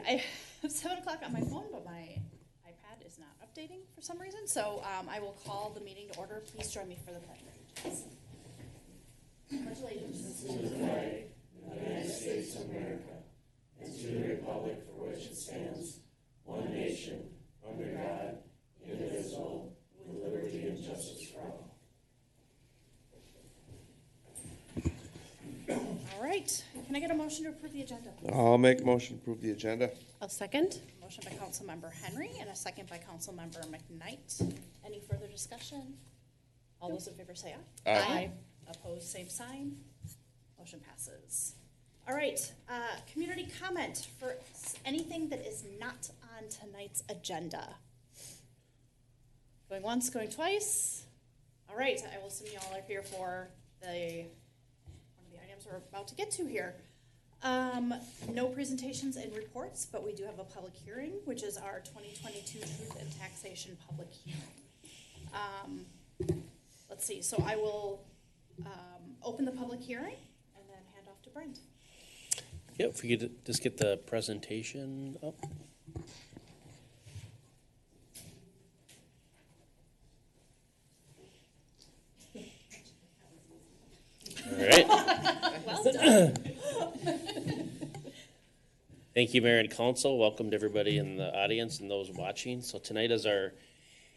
I have 7 o'clock on my phone, but my iPad is not updating for some reason. So I will call the meeting to order. Please join me for the pledge of allegiance. Pledge allegiance to the flag of the United States of America and to the republic for which it stands, one nation, under God, indivisible, with liberty and justice for all. All right. Can I get a motion to approve the agenda, please? I'll make a motion to approve the agenda. I'll second. Motion by Councilmember Henry and a second by Councilmember McKnight. Any further discussion? All those in favor say aye. Aye. Opposed, same sign. Motion passes. All right. Community comment for anything that is not on tonight's agenda. Going once, going twice. All right. I will assume you all are here for one of the items we're about to get to here. No presentations and reports, but we do have a public hearing, which is our 2022 Truth and Taxation public hearing. Let's see. So I will open the public hearing and then hand off to Brent. Yep, if we could just get the presentation up. All right. Well done. Thank you, Mayor and Council. Welcome to everybody in the audience and those watching. So tonight is our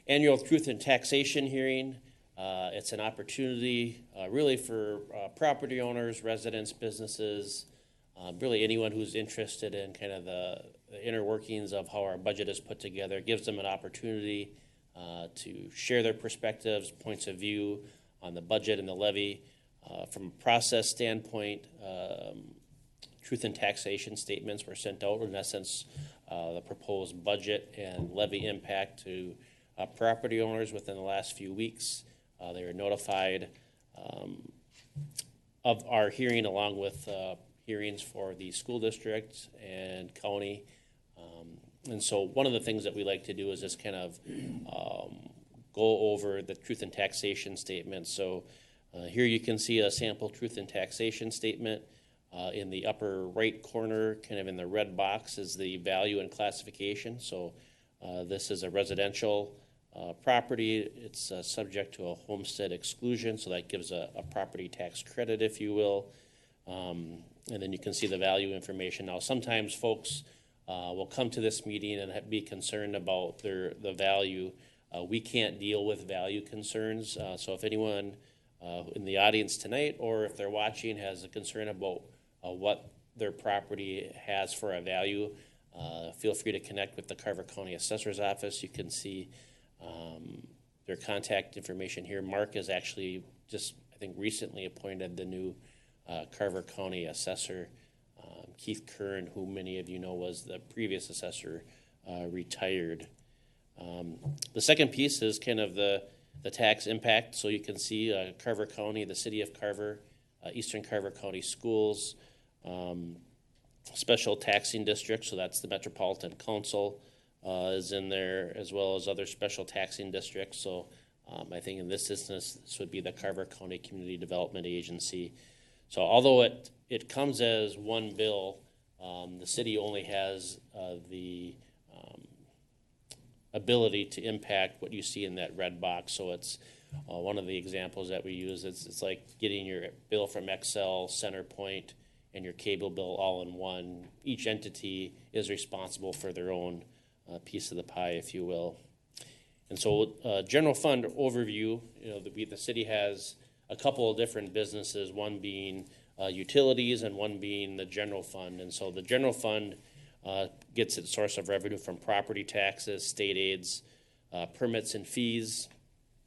annual Truth and Taxation hearing. It's an opportunity really for property owners, residents, businesses, really anyone who's interested in kind of the inner workings of how our budget is put together. It gives them an opportunity to share their perspectives, points of view on the budget and the levy. From a process standpoint, truth and taxation statements were sent out, in essence, the proposed budget and levy impact to property owners within the last few weeks. They were notified of our hearing along with hearings for the school district and county. And so one of the things that we like to do is just kind of go over the truth and taxation statement. So here you can see a sample truth and taxation statement. In the upper right corner, kind of in the red box, is the value and classification. So this is a residential property. It's subject to a homestead exclusion, so that gives a property tax credit, if you will. And then you can see the value information. Now, sometimes folks will come to this meeting and be concerned about the value. We can't deal with value concerns. So if anyone in the audience tonight, or if they're watching, has a concern about what their property has for a value, feel free to connect with the Carver County Assessor's Office. You can see their contact information here. Mark is actually just, I think, recently appointed the new Carver County Assessor. Keith Kern, who many of you know was the previous assessor, retired. The second piece is kind of the tax impact. So you can see Carver County, the city of Carver, Eastern Carver County Schools, special taxing district, so that's the Metropolitan Council is in there, as well as other special taxing districts. So I think in this instance, this would be the Carver County Community Development Agency. So although it comes as one bill, the city only has the ability to impact what you see in that red box. So it's one of the examples that we use. It's like getting your bill from Excel, CenterPoint, and your cable bill all in one. Each entity is responsible for their own piece of the pie, if you will. And so general fund overview, the city has a couple of different businesses, one being utilities and one being the general fund. And so the general fund gets its source of revenue from property taxes, state aids, permits and fees,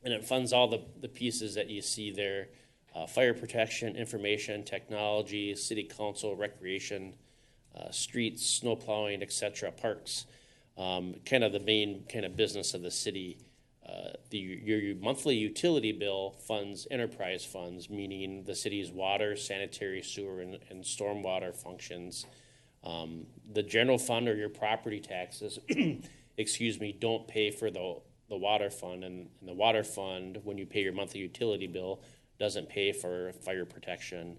and it funds all the pieces that you see there: fire protection, information, technology, city council, recreation, streets, snow plowing, etc., parks, kind of the main kind of business of the city. Your monthly utility bill funds enterprise funds, meaning the city's water, sanitary, sewer, and stormwater functions. The general fund, or your property taxes, don't pay for the water fund, and the water fund, when you pay your monthly utility bill, doesn't pay for fire protection,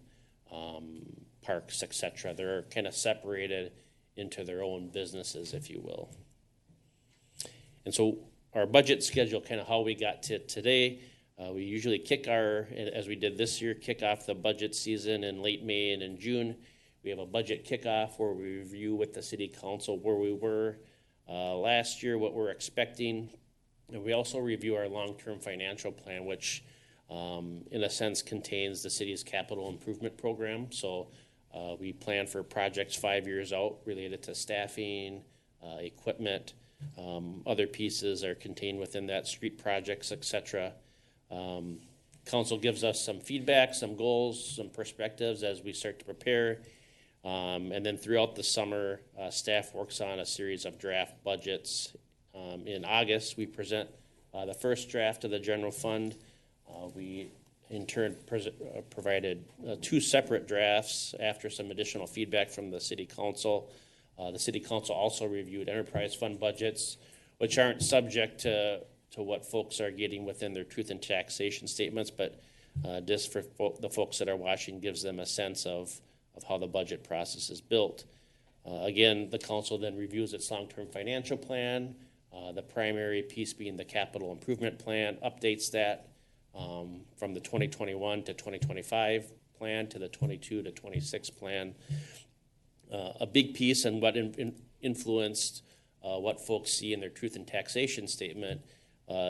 parks, etc. They're kind of separated into their own businesses, if you will. And so our budget schedule, kind of how we got to today, we usually as we did this year, kick off the budget season in late May and in June. We have a budget kickoff where we review with the city council where we were last year, what we're expecting. And we also review our long-term financial plan, which in a sense contains the city's capital improvement program. So we plan for projects 5 years out related to staffing, equipment. Other pieces are contained within that, street projects, etc. Council gives us some feedback, some goals, some perspectives as we start to prepare. And then throughout the summer, staff works on a series of draft budgets. In August, we present the first draft of the general fund. We in turn provided 2 separate drafts after some additional feedback from the city council. The city council also reviewed enterprise fund budgets, which aren't subject to what folks are getting within their truth and taxation statements, but just for the folks that are watching gives them a sense of how the budget process is built. Again, the council then reviews its long-term financial plan, the primary piece being the capital improvement plan, updates that from the 2021 to 2025 plan to the 22 to 26 plan. A big piece and what influenced what folks see in their truth and taxation statement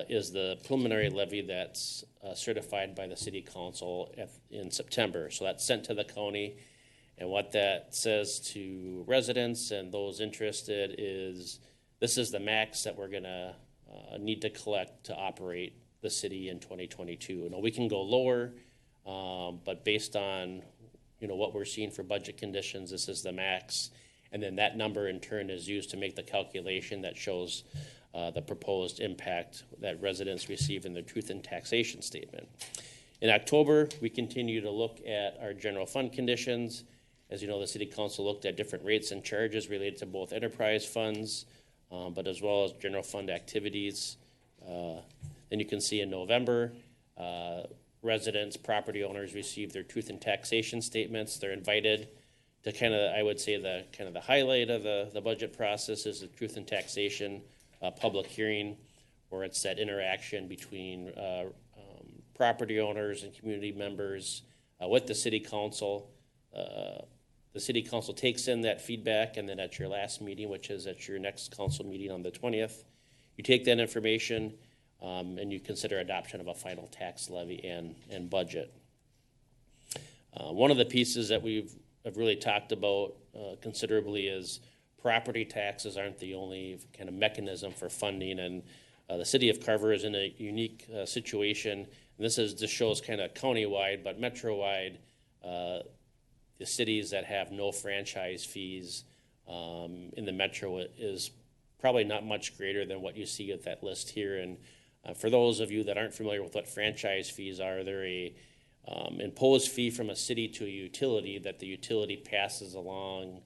is the preliminary levy that's certified by the city council in September. So that's sent to the county, and what that says to residents and those interested is this is the max that we're going to need to collect to operate the city in 2022. Now we can go lower, but based on what we're seeing for budget conditions, this is the max, and then that number in turn is used to make the calculation that shows the proposed impact that residents receive in their truth and taxation statement. In October, we continue to look at our general fund conditions. As you know, the city council looked at different rates and charges related to both enterprise funds, but as well as general fund activities. Then you can see in November, residents, property owners receive their truth and taxation statements. They're invited to I would say the highlight of the budget process is the truth and taxation public hearing, where it's that interaction between property owners and community members with the city council. The city council takes in that feedback, and then at your last meeting, which is at your next council meeting on the 20th, you take that information and you consider adoption of a final tax levy and budget. One of the pieces that have really talked about considerably is property taxes aren't the only kind of mechanism for funding, and the city of Carver is in a unique situation. And this shows kind of county-wide, but metro-wide, the cities that have no franchise fees in the metro is probably not much greater than what you see at that list here. And for those of you that aren't familiar with what franchise fees are, they're a imposed fee from a city to a utility that the utility passes along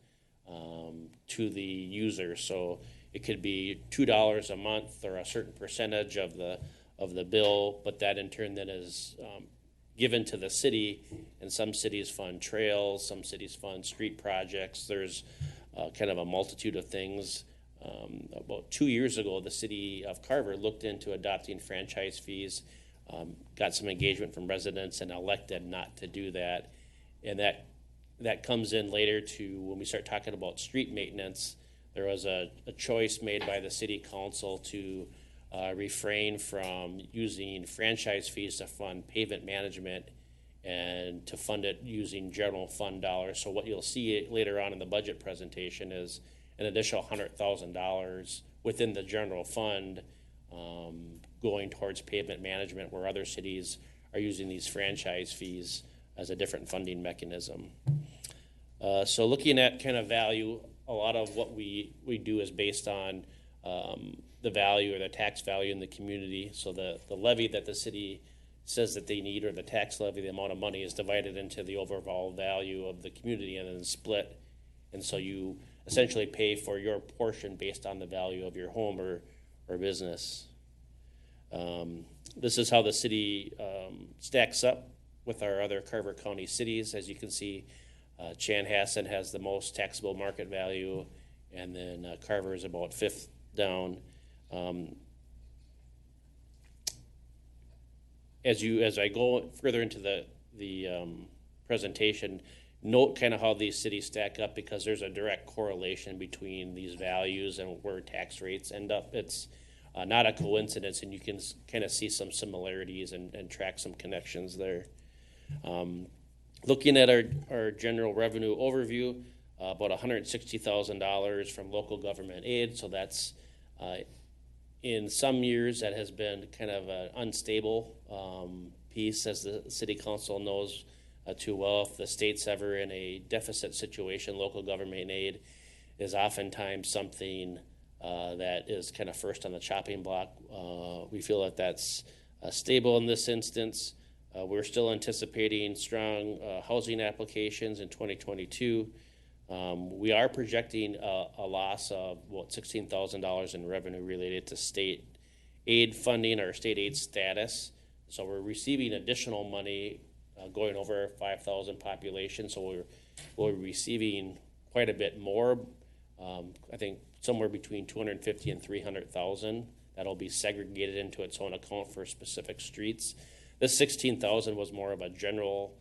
to the user. So it could be $2 a month or a certain percentage of the bill, but that in turn then is given to the city, and some cities fund trails, some cities fund street projects. There's kind of a multitude of things. About 2 years ago, the city of Carver looked into adopting franchise fees, got some engagement from residents, and elected not to do that. And that comes in later to when we start talking about street maintenance. There was a choice made by the city council to refrain from using franchise fees to fund pavement management and to fund it using general fund dollars. So what you'll see later on in the budget presentation is an additional $100,000 within the general fund going towards pavement management, where other cities are using these franchise fees as a different funding mechanism. So looking at kind of value, a lot of what we do is based on the value or the tax value in the community. So the levy that the city says that they need, or the tax levy, the amount of money, is divided into the overall value of the community and then split. And so you essentially pay for your portion based on the value of your home or business. This is how the city stacks up with our other Carver County cities. As you can see, Chanhassen has the most taxable market value, and then Carver is about fifth down. As I go further into the presentation, note kind of how these cities stack up, because there's a direct correlation between these values and where tax rates end up. It's not a coincidence, and you can kind of see some similarities and track some connections there. Looking at our general revenue overview, about $160,000 from local government aid, so that's in some years that has been kind of an unstable piece, as the city council knows too well. If the state's ever in a deficit situation, local government aid is oftentimes something that is kind of first on the chopping block. We feel that that's stable in this instance. We're still anticipating strong housing applications in 2022. We are projecting a loss of about $16,000 in revenue related to state aid funding or state aid status. So we're receiving additional money going over 5,000 population. So we're receiving quite a bit more. I think somewhere between 250 and 300,000. That'll be segregated into its own account for specific streets. This 16,000 was more of a general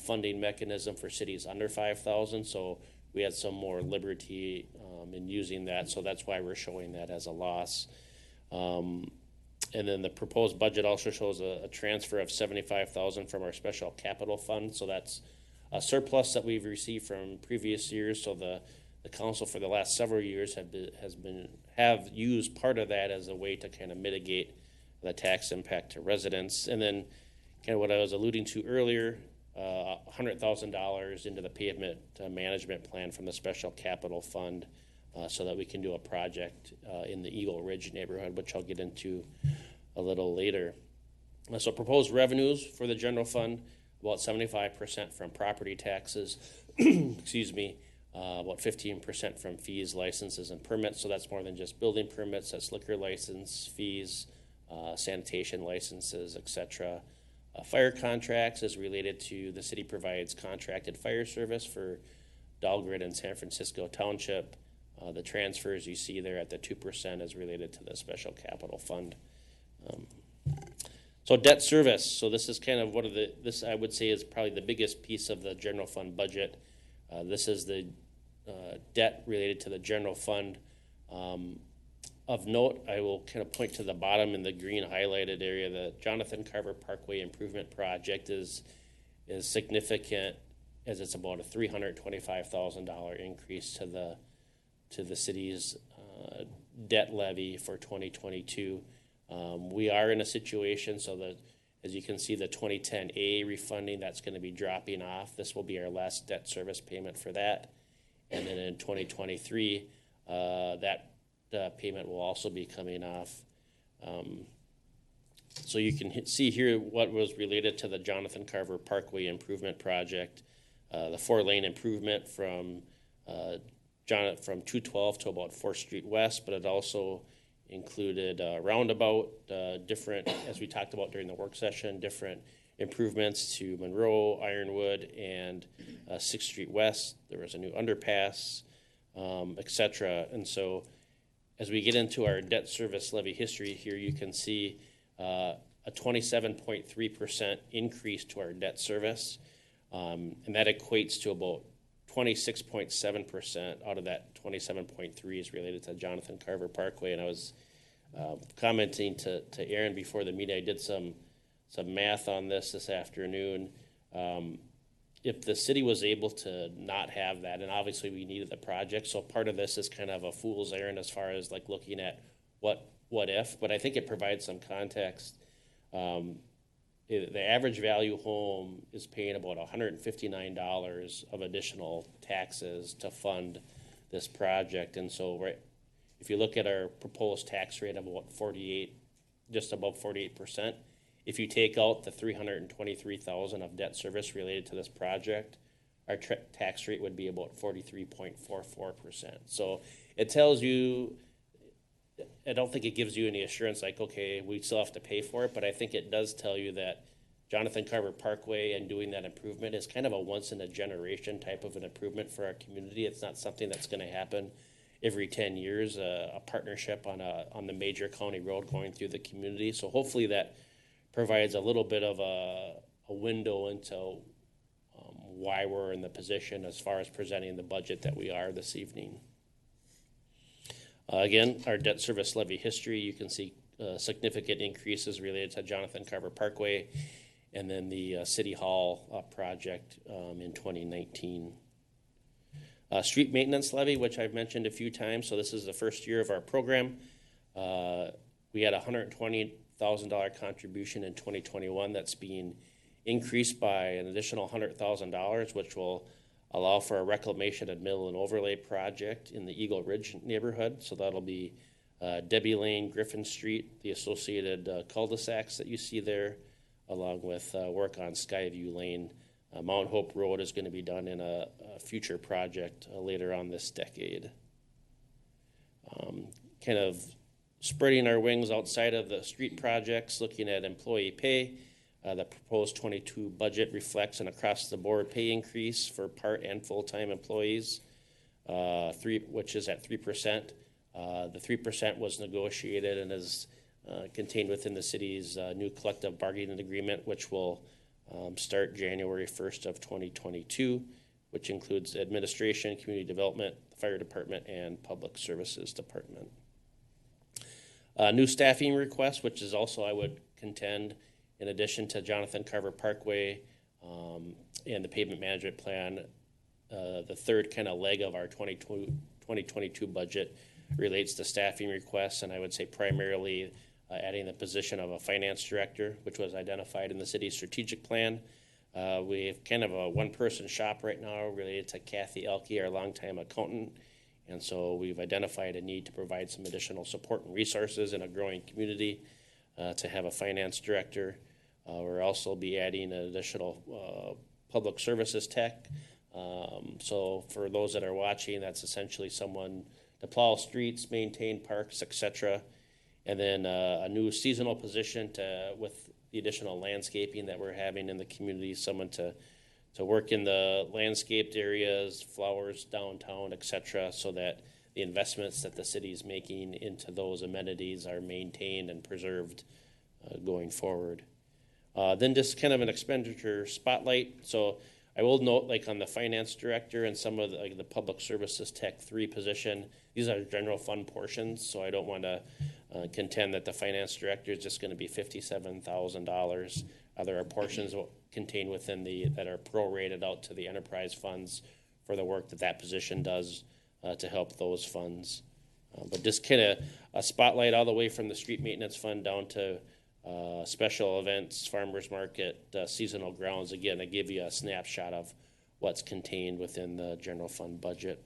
funding mechanism for cities under 5,000. So we had some more liberty in using that. So that's why we're showing that as a loss. And then the proposed budget also shows a transfer of $75,000 from our special capital fund. So that's a surplus that we've received from previous years. So the council for the last several years have used part of that as a way to kind of mitigate the tax impact to residents. And then kind of what I was alluding to earlier, $100,000 into the pavement management plan from the special capital fund, so that we can do a project in the Eagle Ridge neighborhood, which I'll get into a little later. So proposed revenues for the general fund, about 75% from property taxes, excuse me, about 15% from fees, licenses, and permits. So that's more than just building permits, that's liquor license, fees, sanitation licenses, etc. Fire contracts is related to the city provides contracted fire service for Dahlgren and San Francisco Township. The transfers you see there at the 2% is related to the special capital fund. So debt service. So this is kind of this I would say is probably the biggest piece of the general fund budget. This is the debt related to the general fund. Of note, I will kind of point to the bottom in the green highlighted area. The Jonathan Carver Parkway Improvement Project is significant, as it's about a $325,000 increase to the city's debt levy for 2022. We are in a situation so that, as you can see, the 2010A refunding, that's going to be dropping off. This will be our last debt service payment for that. And then in 2023, that payment will also be coming off. So you can see here what was related to the Jonathan Carver Parkway Improvement Project. The 4-lane improvement from 212 to about 4th Street West, but it also included roundabout, different, as we talked about during the work session, different improvements to Monroe, Ironwood, and 6th Street West. There was a new underpass, etc. And so as we get into our debt service levy history here, you can see a 27.3% increase to our debt service, and that equates to about 26.7% out of that 27.3 is related to Jonathan Carver Parkway. And I was commenting to Aaron before the meeting. I did some math on this afternoon. If the city was able to not have that, and obviously we needed the project, so part of this is kind of a fool's errand as far as like looking at what if, but I think it provides some context. The average value home is paying about $159 of additional taxes to fund this project. And so if you look at our proposed tax rate of about 48, just above 48%, if you take out the $323,000 of debt service related to this project, our tax rate would be about 43.44%. So it tells you, I don't think it gives you any assurance like, okay, we still have to pay for it, but I think it does tell you that Jonathan Carver Parkway and doing that improvement is kind of a once-in-a-generation type of an improvement for our community. It's not something that's going to happen every 10 years, a partnership on the major county road going through the community. So hopefully that provides a little bit of a window into why we're in the position as far as presenting the budget that we are this evening. Again, our debt service levy history, you can see significant increases related to Jonathan Carver Parkway and then the City Hall project in 2019. Street maintenance levy, which I've mentioned a few times, so this is the first year of our program. We had a $120,000 contribution in 2021 that's being increased by an additional $100,000, which will allow for a reclamation and mill and overlay project in the Eagle Ridge neighborhood. So that'll be Debbie Lane, Griffin Street, the associated cul-de-sacs that you see there, along with work on Skyview Lane. Mount Hope Road is going to be done in a future project later on this decade. Kind of spreading our wings outside of the street projects, looking at employee pay. The proposed 22 budget reflects an across-the-board pay increase for part and full-time employees, which is at 3%. The 3% was negotiated and is contained within the city's new collective bargaining agreement, which will start January 1st of 2022, which includes administration, community development, the fire department, and public services department. New staffing request, which is also, I would contend, in addition to Jonathan Carver Parkway and the pavement management plan, the third kind of leg of our 2022 budget relates to staffing requests, and I would say primarily adding the position of a finance director, which was identified in the city's strategic plan. We have kind of a one-person shop right now related to Kathy Elke, our longtime accountant, and so we've identified a need to provide some additional support and resources in a growing community to have a finance director. We'll also be adding an additional public services tech. So for those that are watching, that's essentially someone to plow streets, maintain parks, etc. And then a new seasonal position with the additional landscaping that we're having in the community, someone to work in the landscaped areas, flowers downtown, etc., so that the investments that the city is making into those amenities are maintained and preserved going forward. Then just kind of an expenditure spotlight. So I will note, like on the finance director and some of the public services tech 3 position, these are general fund portions, so I don't want to contend that the finance director is just going to be $57,000. There are portions contained within that are prorated out to the enterprise funds for the work that position does to help those funds. But just kind of a spotlight all the way from the street maintenance fund down to special events, farmers market, seasonal grounds. Again, I give you a snapshot of what's contained within the general fund budget.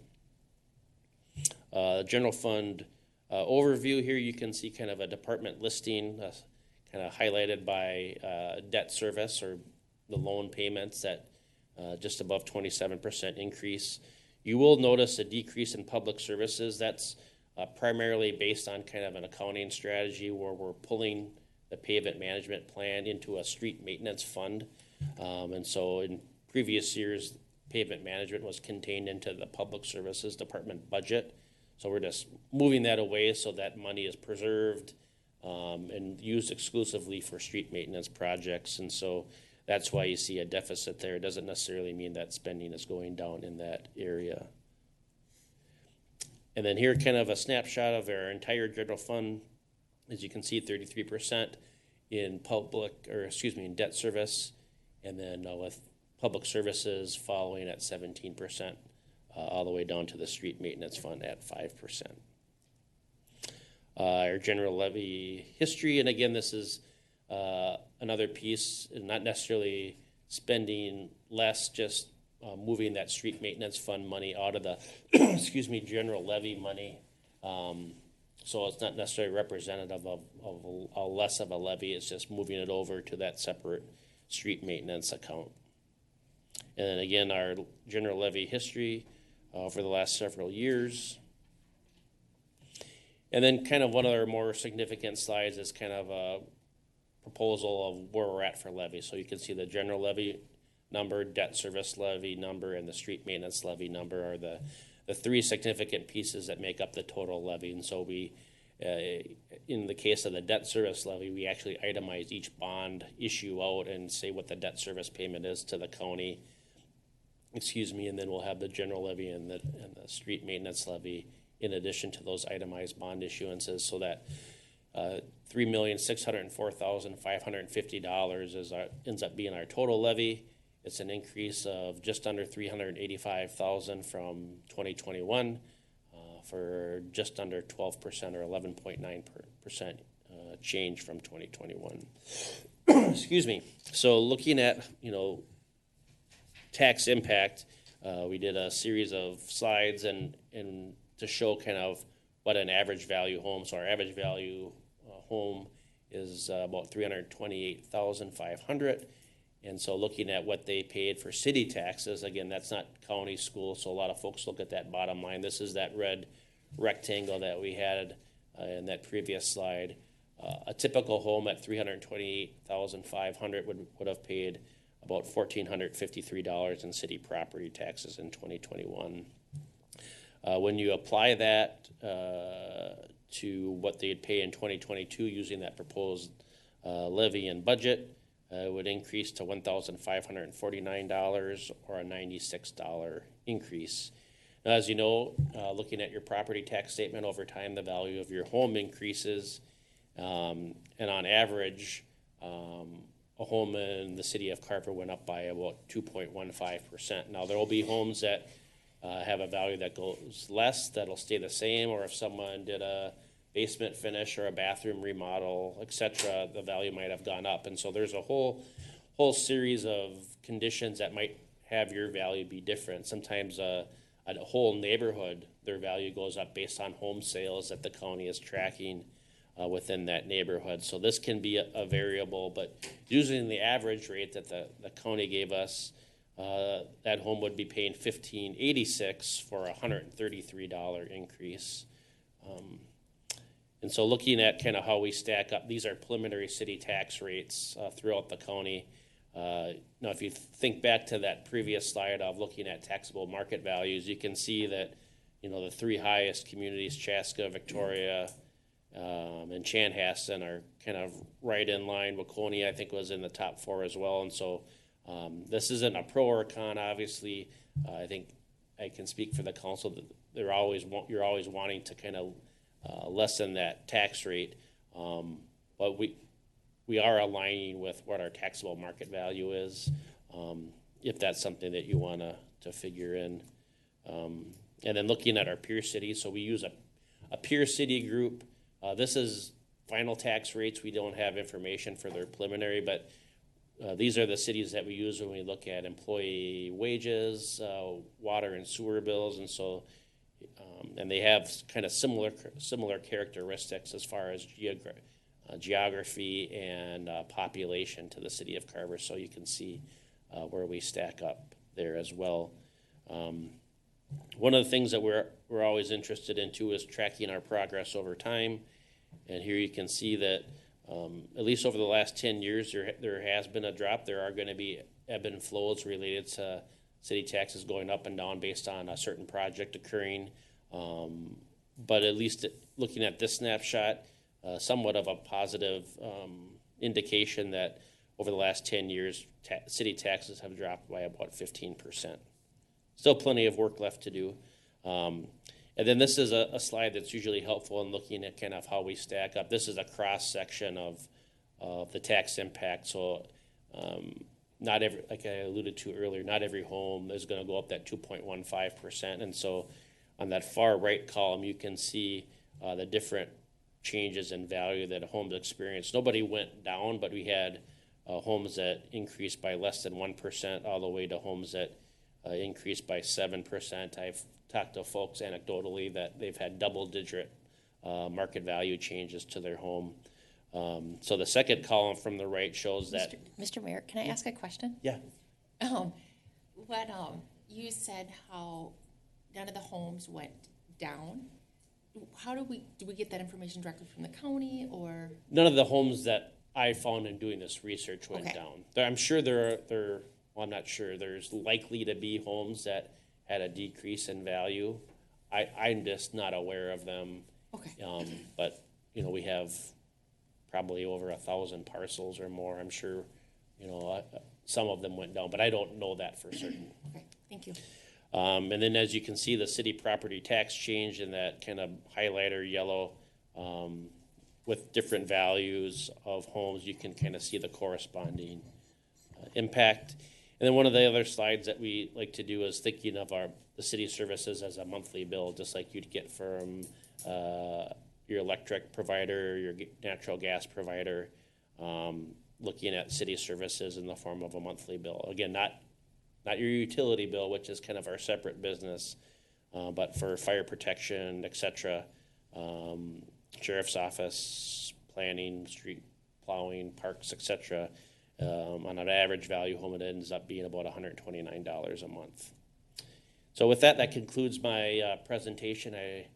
General fund overview here, you can see kind of a department listing, kind of highlighted by debt service or the loan payments at just above 27% increase. You will notice a decrease in public services. That's primarily based on kind of an accounting strategy where we're pulling the pavement management plan into a street maintenance fund. And so in previous years, pavement management was contained into the public services department budget. So we're just moving that away so that money is preserved and used exclusively for street maintenance projects. And so that's why you see a deficit there. It doesn't necessarily mean that spending is going down in that area. And then here, kind of a snapshot of our entire general fund. As you can see, 33% in in debt service, and then with public services following at 17%, all the way down to the street maintenance fund at 5%. Our general levy history, and again, this is another piece, not necessarily spending less, just moving that street maintenance fund money out of the, general levy money. So it's not necessarily representative of a less of a levy. It's just moving it over to that separate street maintenance account. And then again, our general levy history for the last several years. And then kind of one of our more significant slides is kind of a proposal of where we're at for levy. So you can see the general levy number, debt service levy number, and the street maintenance levy number are the the three significant pieces that make up the total levy. And so we, in the case of the debt service levy, we actually itemize each bond issue out and say what the debt service payment is to the county. And then we'll have the general levy and the street maintenance levy in addition to those itemized bond issuances, so that $3,604,550 ends up being our total levy. It's an increase of just under $385,000 from 2021 for just under 12% or 11.9% change from 2021. Excuse me. So looking at, tax impact, we did a series of slides and to show kind of what an average value home. So our average value home is about $328,500. And so looking at what they paid for city taxes, again, that's not county school, so a lot of folks look at that bottom line. This is that red rectangle that we had in that previous slide. A typical home at $328,500 would have paid about $1,453 in city property taxes in 2021. When you apply that to what they'd pay in 2022 using that proposed levy and budget, it would increase to $1,549 or a $96 increase. Now, as you know, looking at your property tax statement over time, the value of your home increases, and on average, a home in the city of Carver went up by about 2.15%. Now, there will be homes that have a value that goes less, that'll stay the same, or if someone did a basement finish or a bathroom remodel, etc., the value might have gone up. And so there's a whole series of conditions that might have your value be different. Sometimes a whole neighborhood, their value goes up based on home sales that the county is tracking within that neighborhood. So this can be a variable, but using the average rate that the county gave us, that home would be paying $1,586 for a $133 increase. And so looking at kind of how we stack up, these are preliminary city tax rates throughout the county. Now, if you think back to that previous slide of looking at taxable market values, you can see that, the three highest communities, Chaska, Victoria, and Chanhassen, are kind of right in line. Waconia, I think, was in the top four as well. And so this isn't a pro or a con, obviously. I think I can speak for the council that you're always wanting to kind of lessen that tax rate, but we are aligning with what our taxable market value is, if that's something that you want to figure in. And then looking at our peer cities, so we use a peer city group. This is final tax rates. We don't have information for their preliminary, but these are the cities that we use when we look at employee wages, water and sewer bills, and so and they have kind of similar characteristics as far as geography and population to the city of Carver. So you can see where we stack up there as well. One of the things that we're always interested in too is tracking our progress over time. And here you can see that at least over the last 10 years, there has been a drop. There are going to be ebb and flows related to city taxes going up and down based on a certain project occurring. But at least looking at this snapshot, somewhat of a positive indication that over the last 10 years, city taxes have dropped by about 15%. Still plenty of work left to do. And then this is a slide that's usually helpful in looking at kind of how we stack up. This is a cross section of the tax impact. So not every, like I alluded to earlier, not every home is going to go up that 2.15%. And so on that far right column, you can see the different changes in value that a home's experienced. Nobody went down, but we had homes that increased by less than 1% all the way to homes that increased by 7%. I've talked to folks anecdotally that they've had double-digit market value changes to their home. So the second column from the right shows that. Mr. Mayor, can I ask a question? Yeah. You said how none of the homes went down. How do we get that information directly from the county, or? None of the homes that I found in doing this research went down. I'm sure well, I'm not sure. There's likely to be homes that had a decrease in value. I'm just not aware of them. Okay. But, we have probably over 1,000 parcels or more. I'm sure, some of them went down, but I don't know that for certain. Okay, thank you. And then as you can see, the city property tax change in that kind of highlighter yellow, with different values of homes, you can kind of see the corresponding impact. And then one of the other slides that we like to do is thinking of the city services as a monthly bill, just like you'd get from your electric provider, your natural gas provider, looking at city services in the form of a monthly bill. Again, not your utility bill, which is kind of our separate business, but for fire protection, et cetera, sheriff's office, planning, street plowing, parks, et cetera. On an average value home, it ends up being about $129 a month. So with that concludes my presentation. I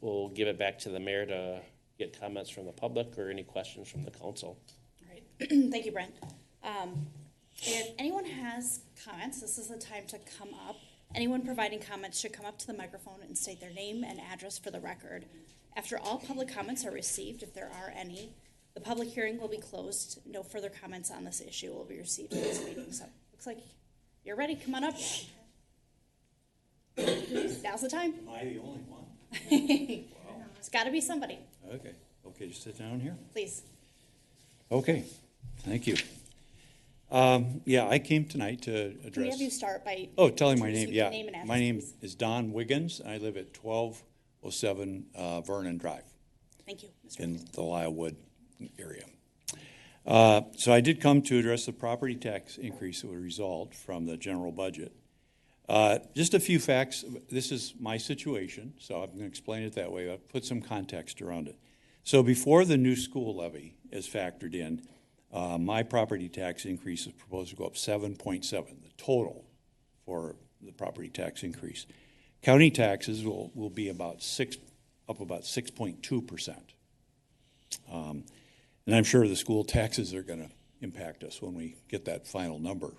will give it back to the mayor to get comments from the public or any questions from the council. All right, thank you, Brent. If anyone has comments, this is the time to come up. Anyone providing comments should come up to the microphone and state their name and address for the record. After all public comments are received, if there are any, the public hearing will be closed. No further comments on this issue will be received in this meeting. So, looks like you're ready. Come on up. Now's the time. Am I the only one? It's got to be somebody. Okay. Okay, just sit down here. Please. Okay, thank you. Yeah, I came tonight to Can we address. have you start by Telling my name. introducing Yeah, your name and address, my name please? is Don Wiggins. I live at 1207 Vernon Drive Thank you, Mr. in the Lylewood area. So I did come to address the property tax increase that would result from the general budget. Just a few facts. This is my situation, so I'm going to explain it that way. I'll put some context around it. So before the new school levy is factored in, my property tax increase is proposed to go up 7.7, the total for the property tax increase. County taxes will be about 6.2%. And I'm sure the school taxes are going to impact us when we get that final number.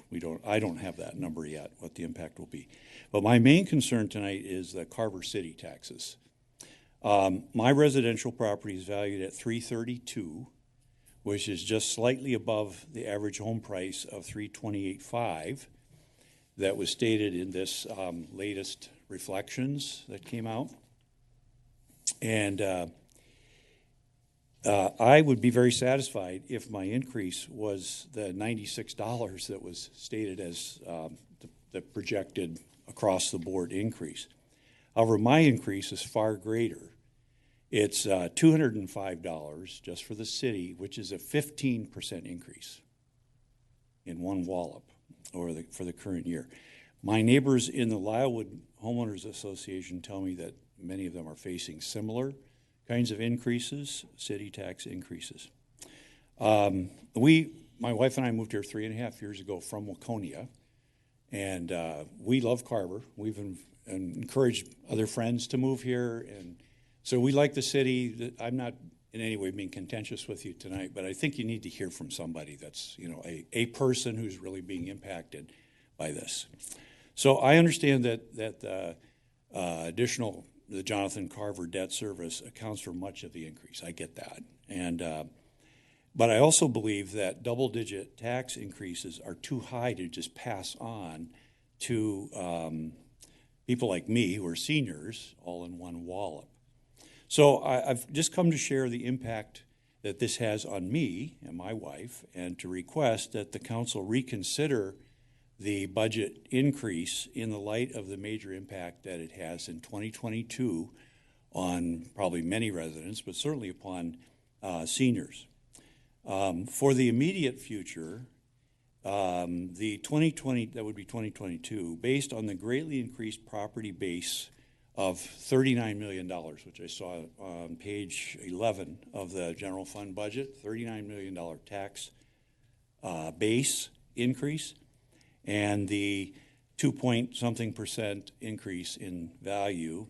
I don't have that number yet, what the impact will be. But my main concern tonight is the Carver City taxes. My residential property is valued at $332,000, which is just slightly above the average home price of $328,500 that was stated in this latest reflections that came out. And I would be very satisfied if my increase was the $96 that was stated as the projected across the board increase. However, my increase is far greater. It's $205 just for the city, which is a 15% increase in one wallop for the current year. My neighbors in the Lylewood Homeowners Association tell me that many of them are facing similar kinds of increases, city tax increases. My wife and I moved here 3.5 years ago from Waconia, and we love Carver. We've encouraged other friends to move here, and so we like the city. I'm not in any way being contentious with you tonight, but I think you need to hear from somebody that's a person who's really being impacted by this. So I understand that the Jonathan Carver debt service accounts for much of the increase. I get that. But I also believe that double-digit tax increases are too high to just pass on to people like me who are seniors all in one wallop. So I've just come to share the impact that this has on me and my wife, and to request that the council reconsider the budget increase in the light of the major impact that it has in 2022 on probably many residents, but certainly upon seniors. For the immediate future, the 2020, that would be 2022, based on the greatly increased property base of $39 million, which I saw on page 11 of the general fund budget, $39 million tax base increase, and the 2-point-something% increase in value.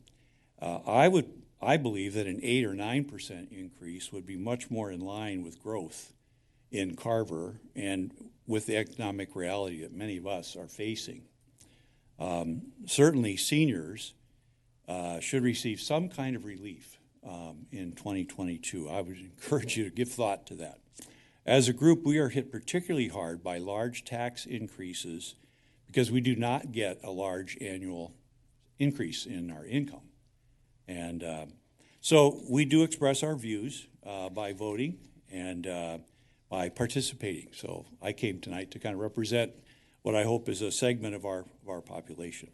I believe that an 8 or 9% increase would be much more in line with growth in Carver and with the economic reality that many of us are facing. Certainly seniors should receive some kind of relief in 2022. I would encourage you to give thought to that. As a group, we are hit particularly hard by large tax increases because we do not get a large annual increase in our income. And so we do express our views by voting and by participating. So I came tonight to kind of represent what I hope is a segment of our population.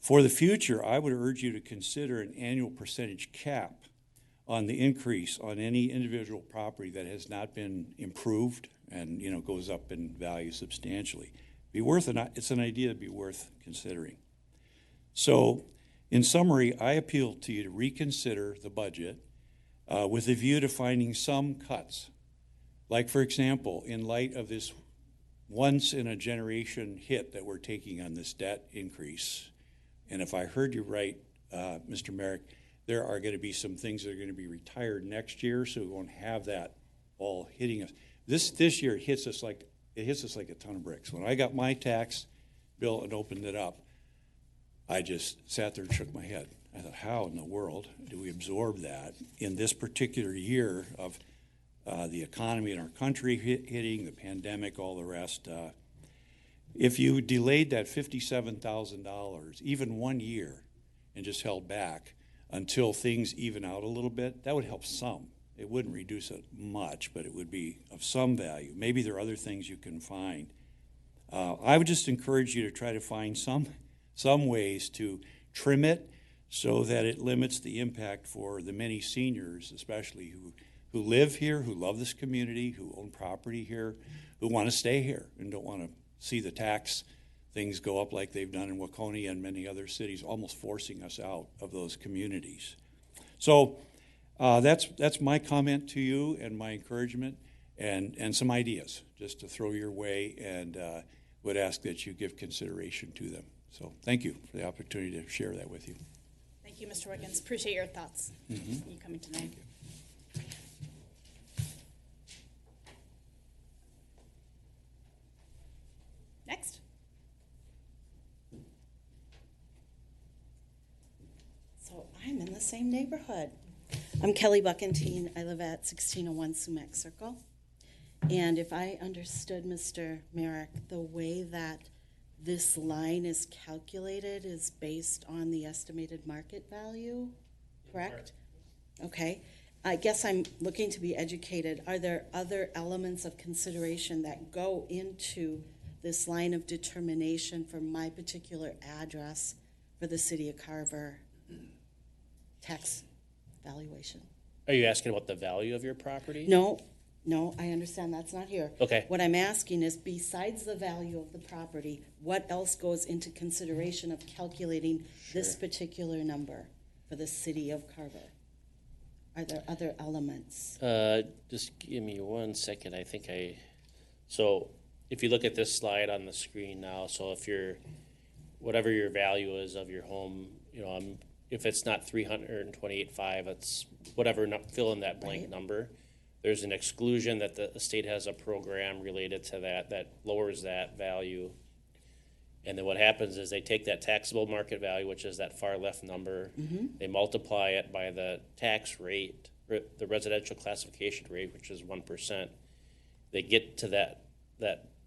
For the future, I would urge you to consider an annual percentage cap on the increase on any individual property that has not been improved and goes up in value substantially. It's an idea to be worth considering. So, in summary, I appeal to you to reconsider the budget with a view to finding some cuts. Like, for example, in light of this once-in-a-generation hit that we're taking on this debt increase, and if I heard you right, Mr. Merrick, there are going to be some things that are going to be retired next year, so we won't have that all hitting us. This year it hits us like a ton of bricks. When I got my tax bill and opened it up, I just sat there and shook my head. I thought, how in the world do we absorb that in this particular year of the economy in our country hitting, the pandemic, all the rest? If you delayed that $57,000 even 1 year and just held back until things even out a little bit, that would help some. It wouldn't reduce it much, but it would be of some value. Maybe there are other things you can find. I would just encourage you to try to find some ways to trim it so that it limits the impact for the many seniors, especially who live here, who love this community, who own property here, who want to stay here and don't want to see the tax things go up like they've done in Waconia and many other cities, almost forcing us out of those communities. So that's my comment to you and my encouragement and some ideas just to throw your way, and would ask that you give consideration to them. So thank you for the opportunity to share that with you. Thank you, Mr. Wiggins. Appreciate your thoughts. You coming tonight. Next. So I'm in the same neighborhood. I'm Kelly Buckentine. I live at 1601 Sumac Circle. And if I understood Mr. Merrick, the way that this line is calculated is based on the estimated market value, correct? Okay. I guess I'm looking to be educated. Are there other elements of consideration that go into this line of determination for my particular address for the city of Carver tax valuation? Are you asking about the value of your property? No, I understand that's not here. Okay. What I'm asking is, besides the value of the property, what else goes into consideration of calculating this particular number for the city of Carver? Are there other elements? Just give me 1 second. So if you look at this slide on the screen now, so if whatever your value is of your home, if it's not 328.5, it's whatever, fill in that blank number. There's an exclusion that the state has a program related to that lowers that value. And then what happens is they take that taxable market value, which is that far left number, they multiply it by the tax rate, the residential classification rate, which is 1%. They get to that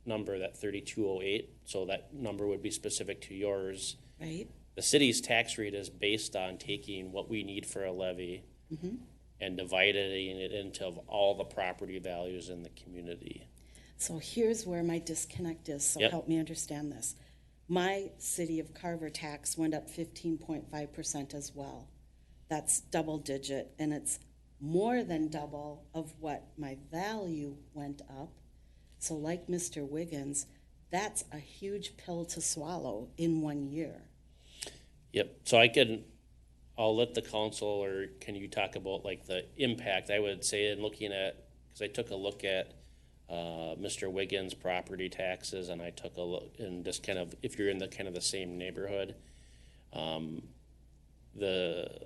number, that 3208, so that number would be specific to yours. Right. The city's tax rate is based on taking what we need for a levy and dividing it into all the property values in the community. So here's where my disconnect is, so help me understand this. My city of Carver tax went up 15.5% as well. That's double digit, and it's more than double of what my value went up. So like Mr. Wiggins, that's a huge pill to swallow in 1 year. Yep. So I'll let the council, or can you talk about like the impact? I would say in looking at, because I took a look at Mr. Wiggins' property taxes, and I took a look, and just kind of, if you're in the kind of the same neighborhood, I think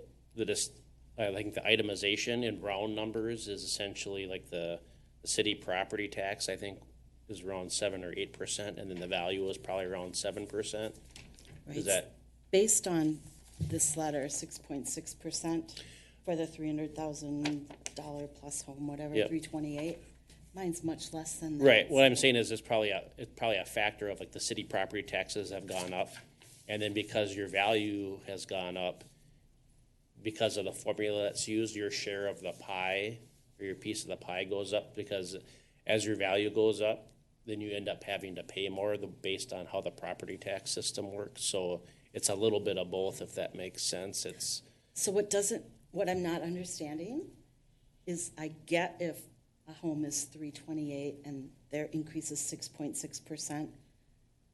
the itemization in round numbers is essentially like the city property tax, I think, is around 7 or 8%, and then the value is probably around 7%. Right. Is that based on this letter, 6.6% for the $300,000 plus home, whatever, Yep. 328. Mine's much less than that. Right, what I'm saying is it's probably a factor of like the city property taxes have gone up. And then because your value has gone up, because of the formula that's used, your share of the pie or your piece of the pie goes up, because as your value goes up, then you end up having to pay more based on how the property tax system works. So it's a little bit of both, if that makes sense. So what I'm not understanding is, I get if a home is 328 and their increase is 6.6%,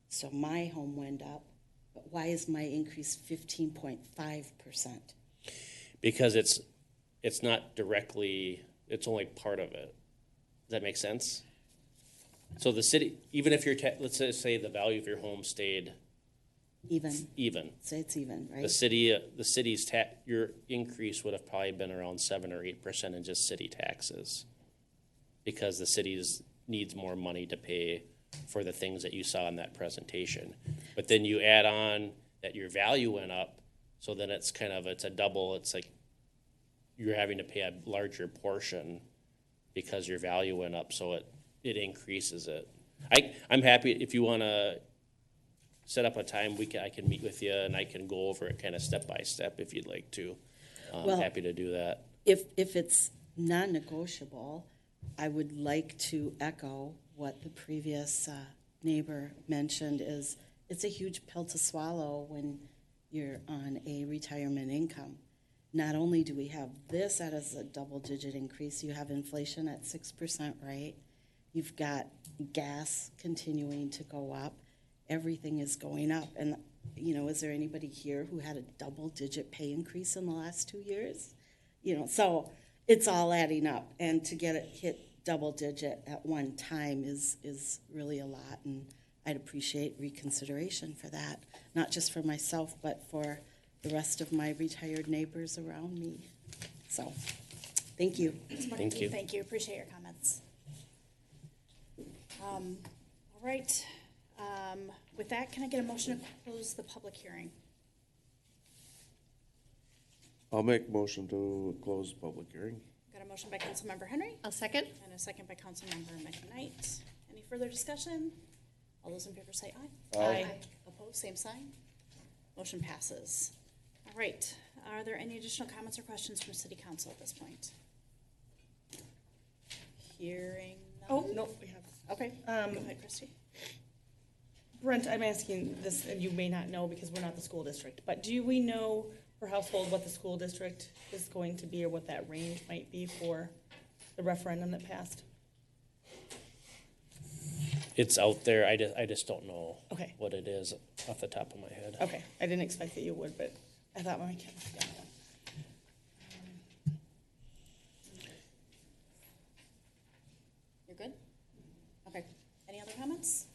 so my home went up, but why is my increase 15.5%? Because it's not directly, it's only part of it. Does that make sense? So the city, even if let's just say the value of your home stayed even. Say it's even, right? The city's your increase would have probably been around 7 or 8% in just city taxes, because the city needs more money to pay for the things that you saw in that presentation. But then you add on that your value went up, so then it's a double. It's like you're having to pay a larger portion because your value went up, so it increases it. I'm happy if you want to set up a time I can meet with you and I can go over it kind of step by step if you'd like to. I'm happy to do that. If it's non-negotiable, I would like to echo what the previous neighbor mentioned, is it's a huge pill to swallow when you're on a retirement income. Not only do we have this as a double-digit increase, you have inflation at 6%, right? You've got gas continuing to go up. Everything is going up. And, is there anybody here who had a double-digit pay increase in the last 2 years? So it's all adding up. And to get it hit double-digit at one time is really a lot. And I'd appreciate reconsideration for that, not just for myself, but for the rest of my retired neighbors around me. So, thank you. Thank you. Thank you. Appreciate your comments. All right. With that, can I get a motion to close the public hearing? I'll make motion to close the public hearing. Got a motion by Councilmember Henry I'll second. and a second by Councilmember McKnight. Any further discussion? All those in favor say aye. Aye. Opposed, same sign. Motion passes. All right. Are there any additional comments or questions from City Council at this point? Hearing none. Oh, no, we have. Okay. Go ahead, Christy. Brent, I'm asking this, and you may not know because we're not the school district, but do we know per household what the school district is going to be, or what that range might be for the referendum that passed? It's out there. I just don't know Okay. what it is off the top of my head. Okay, I didn't expect that you would, but I thought when I came. You're good? Okay. Any other comments?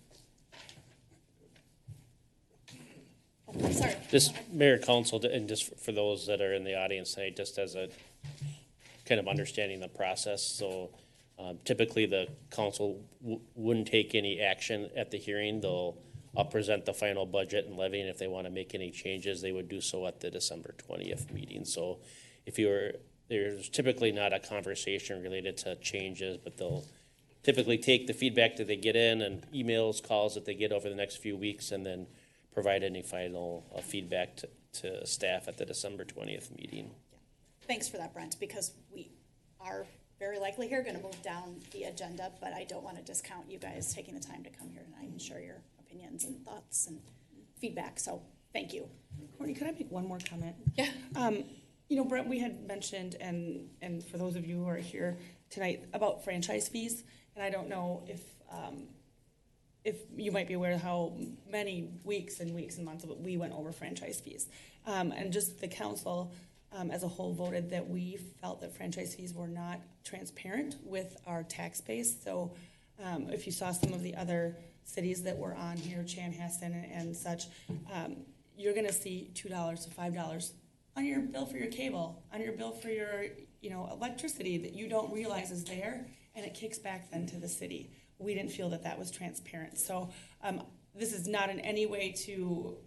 Oh, sorry. Just Mayor, Council, and just for those that are in the audience tonight, just as a kind of understanding the process. So typically the council wouldn't take any action at the hearing. They'll present the final budget and levy, and if they want to make any changes, they would do so at the December 20th meeting. So there's typically not a conversation related to changes, but they'll typically take the feedback that they get in and emails, calls that they get over the next few weeks, and then provide any final feedback to staff at the December 20th meeting. Thanks for that, Brent, because we are very likely here going to move down the agenda, but I don't want to discount you guys taking the time to come here tonight and share your opinions and thoughts and feedback. So thank you. Courtney, could I make one more comment? Yeah. Brent, we had mentioned, and for those of you who are here tonight, about franchise fees, and I don't know if you might be aware of how many weeks and weeks and months we went over franchise fees. And just the council as a whole voted that we felt that franchise fees were not transparent with our tax base. So if you saw some of the other cities that were on here, Chanhassen and such, you're going to see $2 to $5 on your bill for your cable, on your bill for your electricity that you don't realize is there, and it kicks back then to the city. We didn't feel that was transparent. So this is not in any way to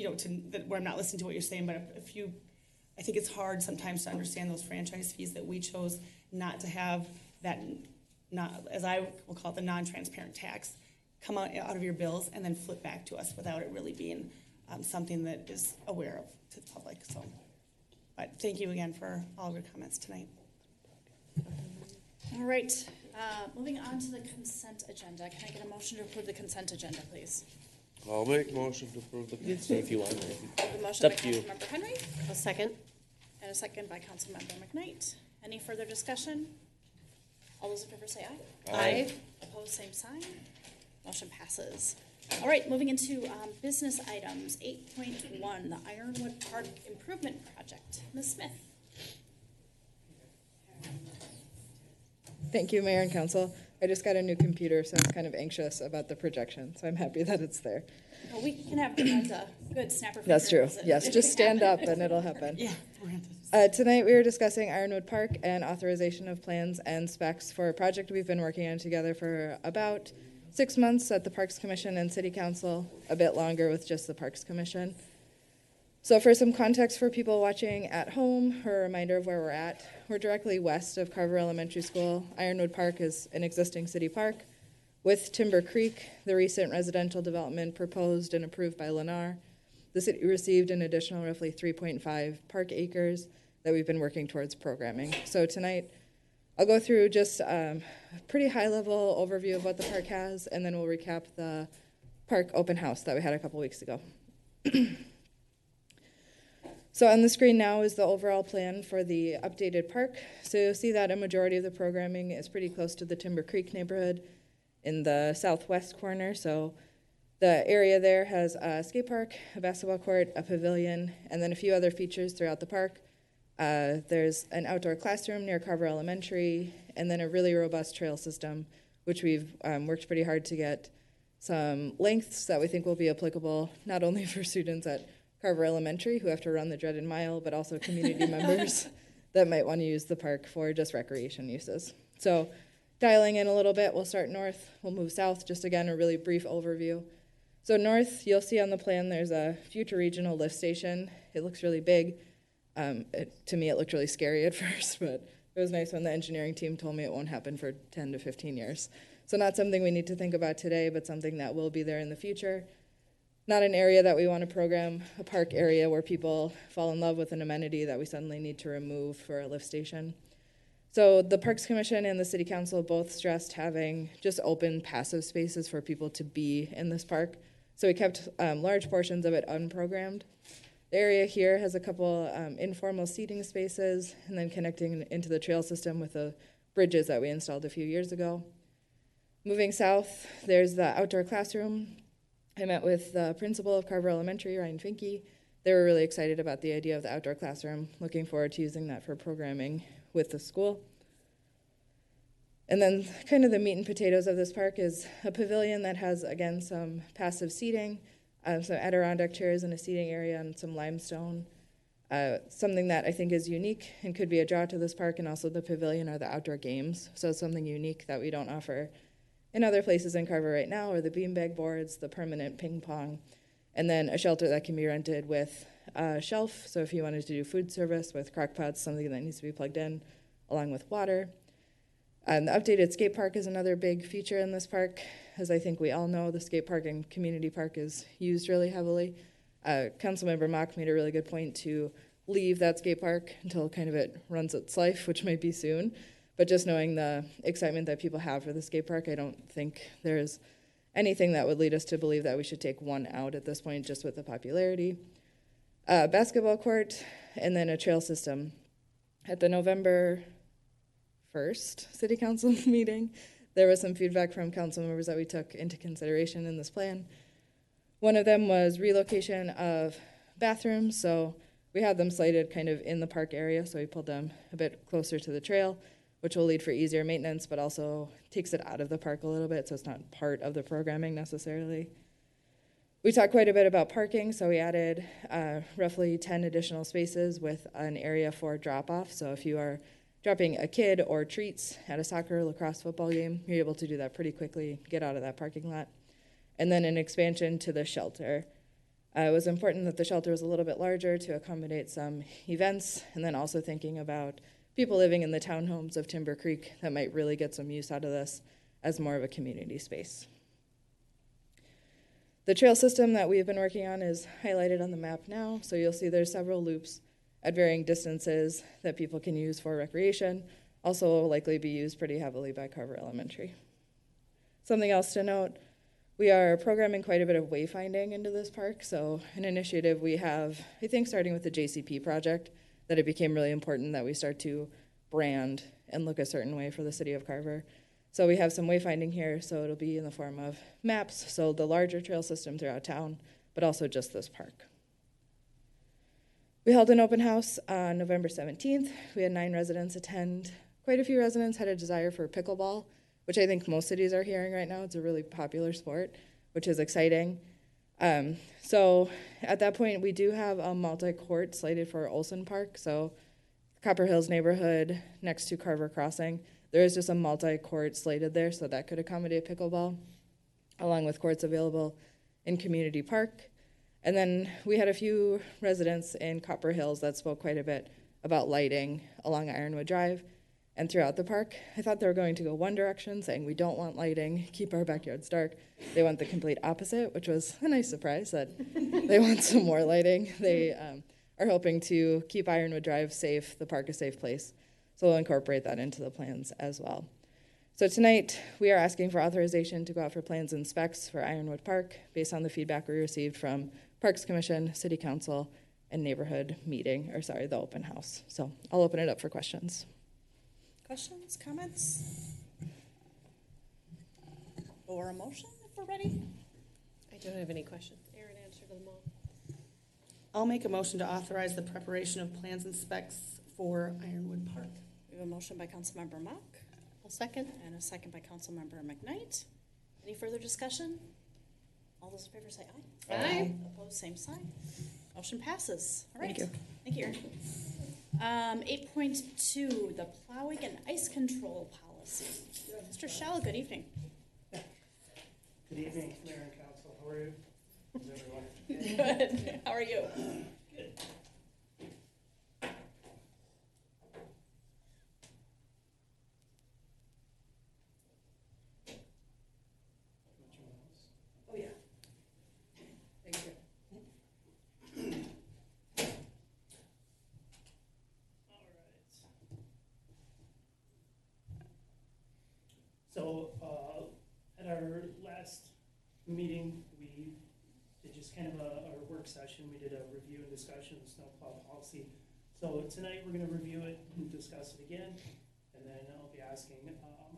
where I'm not listening to what you're saying, but I think it's hard sometimes to understand those franchise fees that we chose not to have that, not, as I will call it, the non-transparent tax come out of your bills and then flip back to us without it really being something that is aware of to the public. So, but thank you again for all of your comments tonight. All right, moving on to the consent agenda. Can I get a motion to approve the consent agenda, please? I'll make motion to approve the You can stay if you want. I have a motion by up to you. Councilmember Henry A second. and a second by Councilmember McKnight. Any further discussion? All those in favor say aye. Aye. Opposed, same sign. Motion passes. All right, moving into business items. 8.1, the Ironwood Park Improvement Project. Ms. Smith. Thank you, Mayor and Council. I just got a new computer, so I'm kind of anxious about the projection, so I'm happy that it's there. Well, we can have a good snapper. That's true. finger. Yes, just stand up and it'll happen. Yeah. Tonight, we are discussing Ironwood Park and authorization of plans and specs for a project we've been working on together for about 6 months at the Parks Commission and City Council, a bit longer with just the Parks Commission. So for some context for people watching at home, or a reminder of where we're at, we're directly west of Carver Elementary School. Ironwood Park is an existing city park with Timber Creek, the recent residential development proposed and approved by Lennar. The city received an additional roughly 3.5 park acres that we've been working towards programming. So tonight, I'll go through just a pretty high-level overview of what the park has, and then we'll recap the park open house that we had a couple weeks ago. So on the screen now is the overall plan for the updated park. So you'll see that a majority of the programming is pretty close to the Timber Creek neighborhood in the southwest corner. So the area there has a skate park, a basketball court, a pavilion, and then a few other features throughout the park. There's an outdoor classroom near Carver Elementary, and then a really robust trail system, which we've worked pretty hard to get some lengths that we think will be applicable not only for students at Carver Elementary who have to run the dreaded mile, but also community members that might want to use the park for just recreation uses. So dialing in a little bit, we'll start north, we'll move south, just again a really brief overview. So north, you'll see on the plan there's a future regional lift station. It looks really big. To me, it looked really scary at first, but it was nice when the engineering team told me it won't happen for 10 to 15 years. So not something we need to think about today, but something that will be there in the future. Not an area that we want to program, a park area where people fall in love with an amenity that we suddenly need to remove for a lift station. So the Parks Commission and the City Council both stressed having just open passive spaces for people to be in this park. So we kept large portions of it unprogrammed. The area here has a couple informal seating spaces and then connecting into the trail system with the bridges that we installed a few years ago. Moving south, there's the outdoor classroom. I met with the principal of Carver Elementary, Ryan Finke. They were really excited about the idea of the outdoor classroom, looking forward to using that for programming with the school. And then kind of the meat and potatoes of this park is a pavilion that has, again, some passive seating, some Adirondack chairs in a seating area and some limestone. Something that I think is unique and could be a draw to this park, and also the pavilion are the outdoor games. So it's something unique that we don't offer in other places in Carver right now, are the beanbag boards, the permanent ping pong, and then a shelter that can be rented with a shelf. So if you wanted to do food service with crock pots, something that needs to be plugged in, along with water. The updated skate park is another big feature in this park. As I think we all know, the skate park and community park is used really heavily. Councilmember Mock made a really good point to leave that skate park until kind of it runs its life, which might be soon. But just knowing the excitement that people have for the skate park, I don't think there's anything that would lead us to believe that we should take one out at this point, just with the popularity. Basketball court, and then a trail system. At the November 1st City Council meeting, there was some feedback from council members that we took into consideration in this plan. One of them was relocation of bathrooms, so we had them slated kind of in the park area, so we pulled them a bit closer to the trail, which will lead for easier maintenance, but also takes it out of the park a little bit, so it's not part of the programming necessarily. We talked quite a bit about parking, so we added roughly 10 additional spaces with an area for drop-off. So if you are dropping a kid or treats at a soccer, lacrosse, football game, you're able to do that pretty quickly, get out of that parking lot. And then an expansion to the shelter. It was important that the shelter was a little bit larger to accommodate some events, and then also thinking about people living in the townhomes of Timber Creek that might really get some use out of this as more of a community space. The trail system that we've been working on is highlighted on the map now, so you'll see there's several loops at varying distances that people can use for recreation. Also will likely be used pretty heavily by Carver Elementary. Something else to note, we are programming quite a bit of wayfinding into this park. So an initiative we have, I think starting with the JCP project, that it became really important that we start to brand and look a certain way for the city of Carver. So we have some wayfinding here, so it'll be in the form of maps, so the larger trail system throughout town, but also just this park. We held an open house on November 17th. We had 9 residents attend. Quite a few residents had a desire for pickleball, which I think most cities are hearing right now. It's a really popular sport, which is exciting. So at that point, we do have a multi-court slated for Olson Park. So Copper Hills neighborhood next to Carver Crossing. There is just a multi-court slated there, so that could accommodate pickleball, along with courts available in Community Park. And then we had a few residents in Copper Hills that spoke quite a bit about lighting along Ironwood Drive and throughout the park. I thought they were going to go one direction, saying we don't want lighting, keep our backyards dark. They want the complete opposite, which was a nice surprise that they want some more lighting. They are hoping to keep Ironwood Drive safe, the park a safe place. So we'll incorporate that into the plans as well. So tonight, we are asking for authorization to go out for plans and specs for Ironwood Park based on the feedback we received from Parks Commission, City Council, and neighborhood meeting, the open house. So I'll open it up for questions. Questions, comments? Or a motion if we're ready? I don't have any questions. Aaron answered them all. I'll make a motion to authorize the preparation of plans and specs for Ironwood Park. We have a motion by Councilmember Mock I'll second. and a second by Councilmember McKnight. Any further discussion? All those in favor say aye. Aye. Opposed, same sign. Motion passes. All right. Thank you. Thank you, Aaron. 8.2, the plowing and ice control policy. Mr. Shell, good evening. Good evening, Mayor and Council. How are you? Is everyone? Good. How are you? Good. Oh, yeah. Thank you. So, at our last meeting, we did just kind of our work session. We did a review and discussion of the snowplow policy. So tonight, we're gonna review it and discuss it again, and then I'll be asking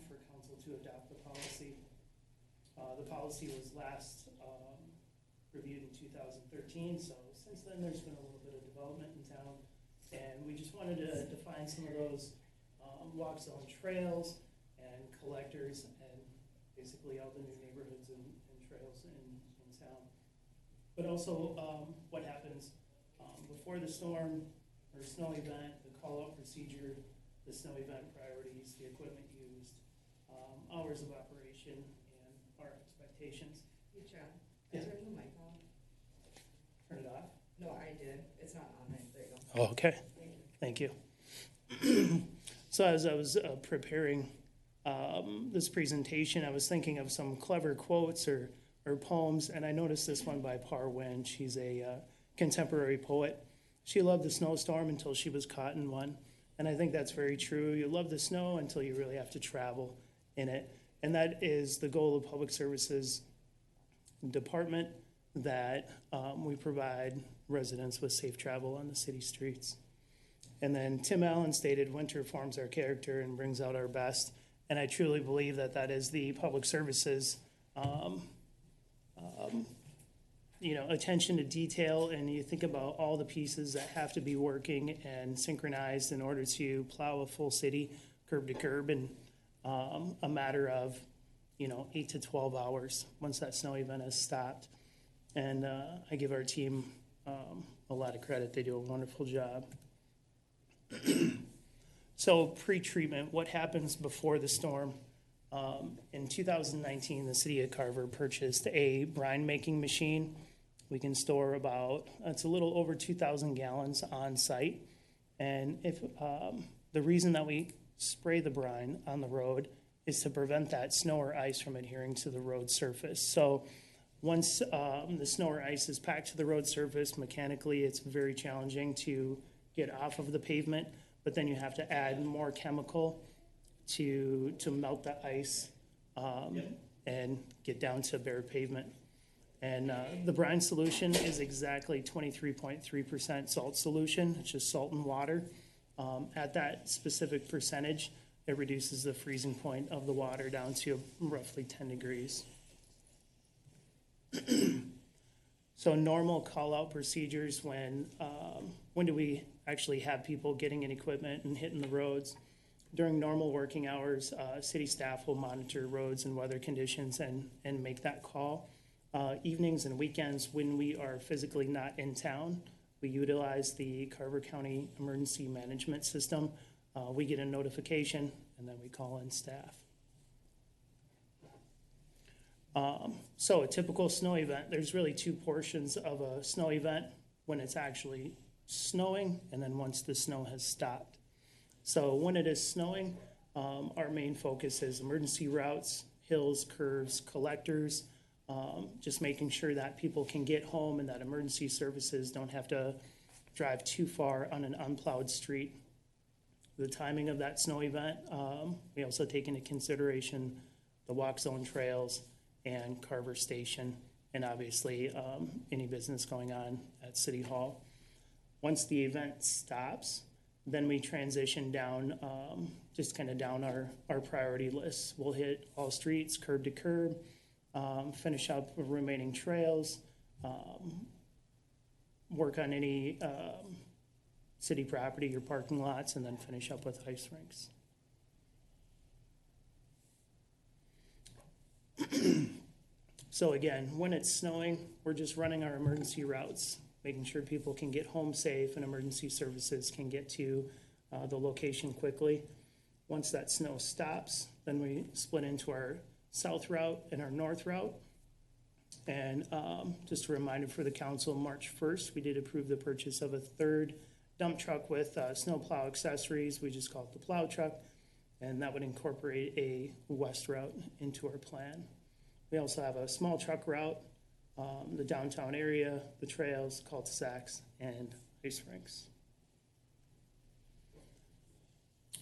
for council to adopt the policy. The policy was last reviewed in 2013, so since then, there's been a little bit of development in town, and we just wanted to define some of those walk zone trails and collectors and basically all the new neighborhoods and trails in town. But also what happens before the storm or snow event, the call-out procedure, the snow event priorities, the equipment used, hours of operation, and our expectations. Hey, John, Yeah. is there a mic on? Turn it off. No, I did. It's not on there. There you go. Oh, okay. Thank you. So as I was preparing this presentation, I was thinking of some clever quotes or poems, and I noticed this one by Par Wen. She's a contemporary poet. She loved the snowstorm until she was caught in one, and I think that's very true. You love the snow until you really have to travel in it, and that is the goal of Public Services Department, that we provide residents with safe travel on the city streets. And then Tim Allen stated, "Winter forms our character and brings out our best." And I truly believe that that is the Public Services, attention to detail. And you think about all the pieces that have to be working and synchronized in order to plow a full city curb to curb in a matter of, 8 to 12 hours once that snow event has stopped. And I give our team a lot of credit. They do a wonderful job. So pre-treatment, what happens before the storm? In 2019, the city of Carver purchased a brine making machine We can store about, it's a little over 2,000 gallons on site. And if the reason that we spray the brine on the road is to prevent that snow or ice from adhering to the road surface. So once the snow or ice is packed to the road surface, mechanically it's very challenging to get off of the pavement, but then you have to add more chemical to melt the ice and get down to bare pavement. And the brine solution is exactly 23.3% salt solution. It's just salt and water. At that specific percentage, it reduces the freezing point of the water down to roughly 10 degrees. So normal call-out procedures when do we actually have people getting in equipment and hitting the roads? During normal working hours, city staff will monitor roads and weather conditions and make that call. Evenings and weekends, when we are physically not in town, we utilize the Carver County Emergency Management System. We get a notification, and then we call in staff. So a typical snow event, there's really two portions of a snow event: when it's actually snowing, and then once the snow has stopped. So when it is snowing, our main focus is emergency routes, hills, curves, collectors, just making sure that people can get home and that emergency services don't have to drive too far on an unplowed street. The timing of that snow event, we also take into consideration the walk zone trails and Carver Station, and obviously any business going on at City Hall. Once the event stops, then we transition down, just kind of down our priority list. We'll hit all streets, curb to curb, finish up the remaining trails, work on any city property or parking lots, and then finish up with ice rinks. So again, when it's snowing, we're just running our emergency routes, making sure people can get home safe and emergency services can get to the location quickly. Once that snow stops, then we split into our south route and our north route. And just a reminder for the council, March 1st, we did approve the purchase of a third dump truck with snowplow accessories. We just call it the plow truck, and that would incorporate a west route into our plan. We also have a small truck route, the downtown area, the trails, cul-de-sacs, and ice rinks.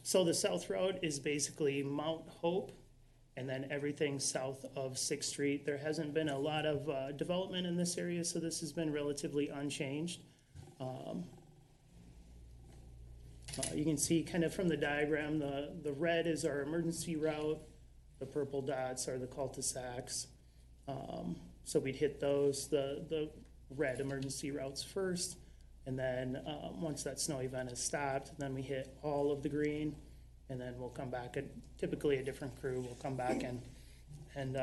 So the south road is basically Mount Hope, and then everything south of 6th Street. There hasn't been a lot of development in this area, so this has been relatively unchanged. You can see kind of from the diagram, the red is our emergency route, the purple dots are the cul-de-sacs. So we'd hit those, the red emergency routes first, and then once that snow event is stopped, then we hit all of the green, and then we'll come back, typically a different crew will come back and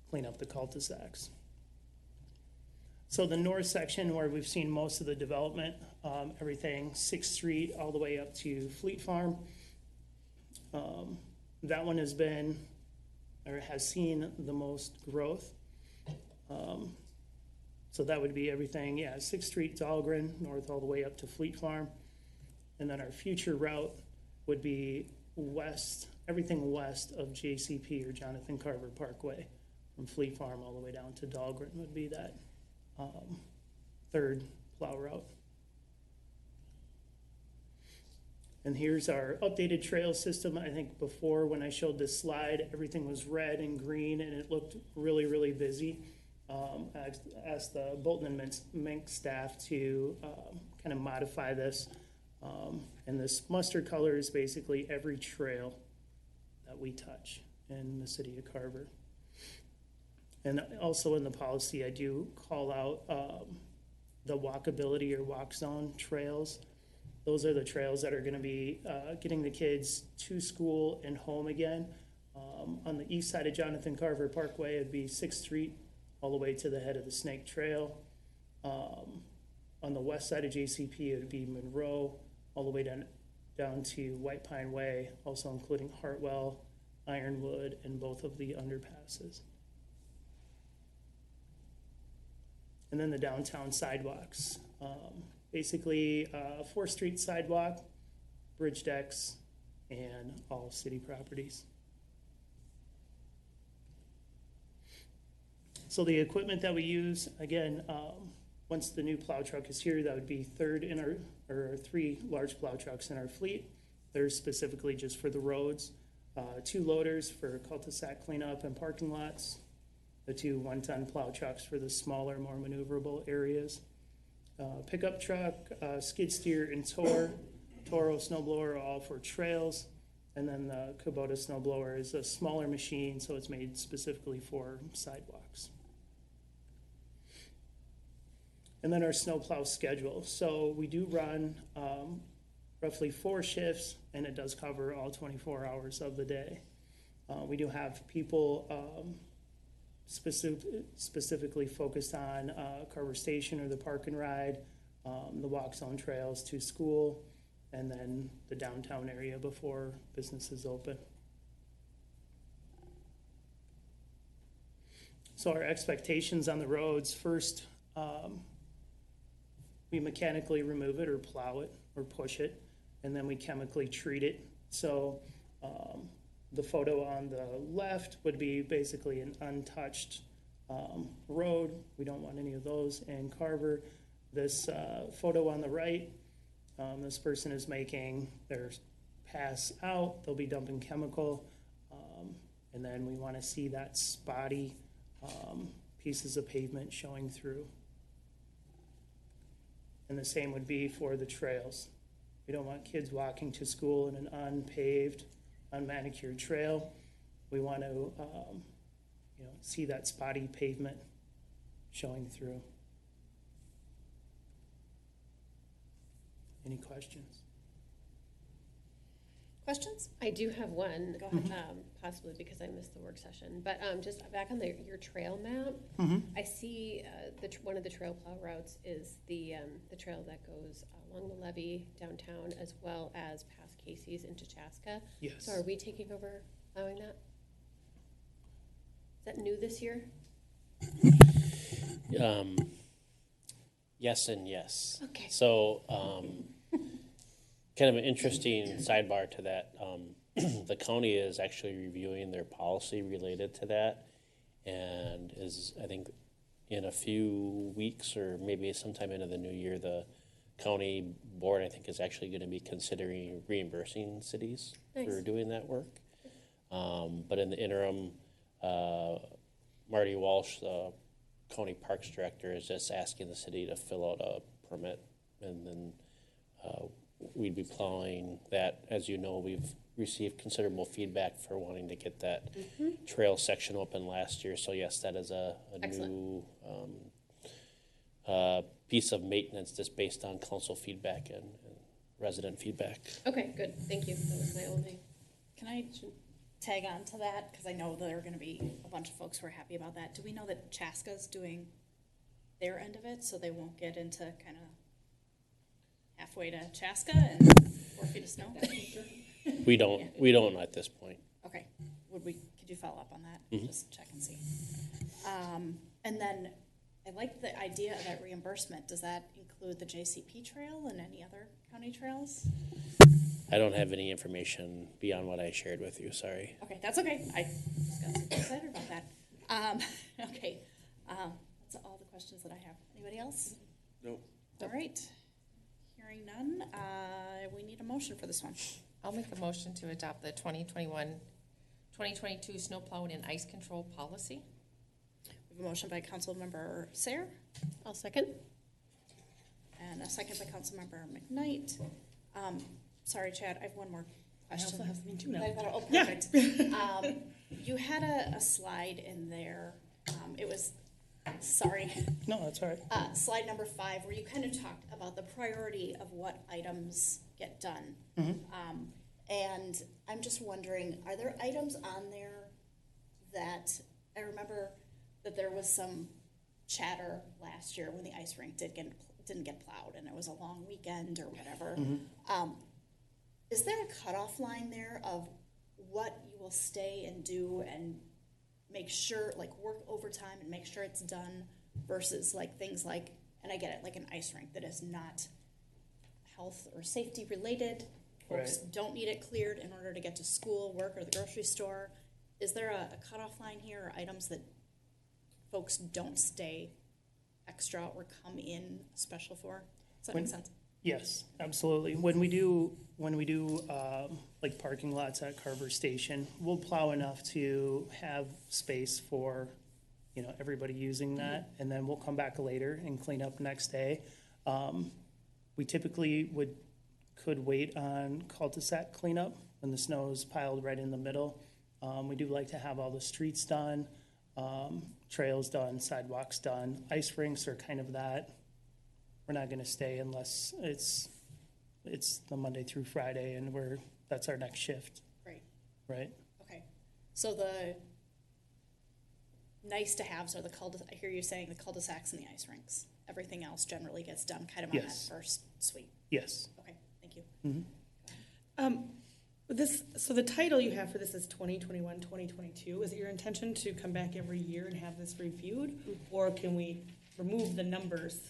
clean up the cul-de-sacs. So the north section where we've seen most of the development, everything 6th Street all the way up to Fleet Farm. That one has been, or has seen the most growth. So that would be everything, 6th Street, Dahlgren, north all the way up to Fleet Farm. And then our future route would be west, everything west of JCP or Jonathan Carver Parkway, from Fleet Farm all the way down to Dahlgren would be that third plow route. And here's our updated trail system. I think before, when I showed this slide, everything was red and green and it looked really, really busy. I asked the Bolton and Mink staff to kind of modify this. And this mustard color is basically every trail that we touch in the city of Carver. And also in the policy, I do call out the walkability or walk zone trails. Those are the trails that are going to be getting the kids to school and home again. On the east side of Jonathan Carver Parkway, it'd be 6th Street all the way to the head of the Snake Trail. On the west side of JCP, it would be Monroe all the way down to White Pine Way, also including Hartwell, Ironwood, and both of the underpasses. and then the downtown sidewalks. Basically, 4th Street sidewalk, bridge decks, and all city properties. So the equipment that we use, again, once the new plow truck is here, that would be third in our 3 large plow trucks in our fleet. They're specifically just for the roads. 2 loaders for cul-de-sac cleanup and parking lots. The 2 one-ton plow trucks for the smaller, more maneuverable areas. Pickup truck, skid steer, and Toro snowblower, all for trails. And then the Kubota snowblower is a smaller machine, so it's made specifically for sidewalks. And then our snowplow schedule. So we do run roughly 4 shifts, and it does cover all 24 hours of the day. We do have people specifically focused on Carver Station or the park and ride, the walk zone trails to school, and then the downtown area before businesses open. So our expectations on the roads, first, we mechanically remove it or plow it or push it, and then we chemically treat it. So the photo on the left would be basically an untouched road. We don't want any of those in Carver. This photo on the right, this person is making their pass out. They'll be dumping chemical, and then we want to see that spotty pieces of pavement showing through. And the same would be for the trails. We don't want kids walking to school in an unpaved, unmanicured trail. We want to see that spotty pavement showing through. Any questions? Questions? I do have one. Go ahead. Possibly because I missed the work session, but just back on your trail map, I see one of the trail plow routes is the trail that goes along the levee downtown as well as past Casey's into Chaska. Yes. So are we taking over plowing that? Is that new this year? Yes and yes. Okay. So, kind of an interesting sidebar to that. The county is actually reviewing their policy related to that, and is, I think, in a few weeks or maybe sometime into the new year, the county board, I think, is actually going to be considering reimbursing cities for doing that work. But in the interim, Marty Walsh, the county parks director, is just asking the city to fill out a permit, and then we'd be plowing that. As you know, we've received considerable feedback for wanting to get that trail section open last year. So yes, that is a new piece of maintenance just based on council feedback and resident feedback. Okay, good. Thank you. That was my only. Can I tag on to that? Because I know there are going to be a bunch of folks who are happy about that. Do we know that Chaska's doing their end of it so they won't get into kind of halfway to Chaska and 4 feet of snow? We don't. Yeah. We don't at this point. Okay. Could you follow up on that? Just check and see. And then I like the idea of that reimbursement. Does that include the JCP trail and any other county trails? I don't have any information beyond what I shared with you. Sorry. Okay, that's okay. I just got super excited about that. Okay. That's all the questions that I have. Anybody else? Nope. All right. Hearing none, we need a motion for this one. I'll make a motion to adopt the 2021-2022 snow plowing and ice control policy. We have a motion by Councilmember Sayre. I'll second. And a second by Councilmember McKnight. Sorry, Chad, I have one more question. I also have something too now. Oh, perfect. You had a slide in there. It was, sorry. No, that's all right. Slide number 5, where you kind of talked about the priority of what items get done. And I'm just wondering, are there items on there that, I remember that there was some chatter last year when the ice rink didn't get plowed and it was a long weekend or whatever. Is there a cutoff line there of what you will stay and do and make sure, like work overtime and make sure it's done versus like things like, and I get it, like an ice rink that is not health or safety related. Folks don't need it cleared in order to get to school, work, or the grocery store. Is there a cutoff line here, or items that folks don't stay extra or come in special for? Does that make sense? Yes, absolutely. When we do like parking lots at Carver Station, we'll plow enough to have space for, everybody using that, and then we'll come back later and clean up next day. We typically could wait on cul-de-sac cleanup when the snow is piled right in the middle. We do like to have all the streets done, trails done, sidewalks done. Ice rinks are kind of that. We're not going to stay unless it's the Monday through Friday, and that's our next shift. Great. Right. Okay. So the nice to haves are I hear you saying the cul-de-sacs and the ice rinks. Everything else generally gets done kind of on that first sweep. Yes. Okay. Thank you. So the title you have for this is 2021, 2022. Is it your intention to come back every year and have this reviewed? Or can we remove the numbers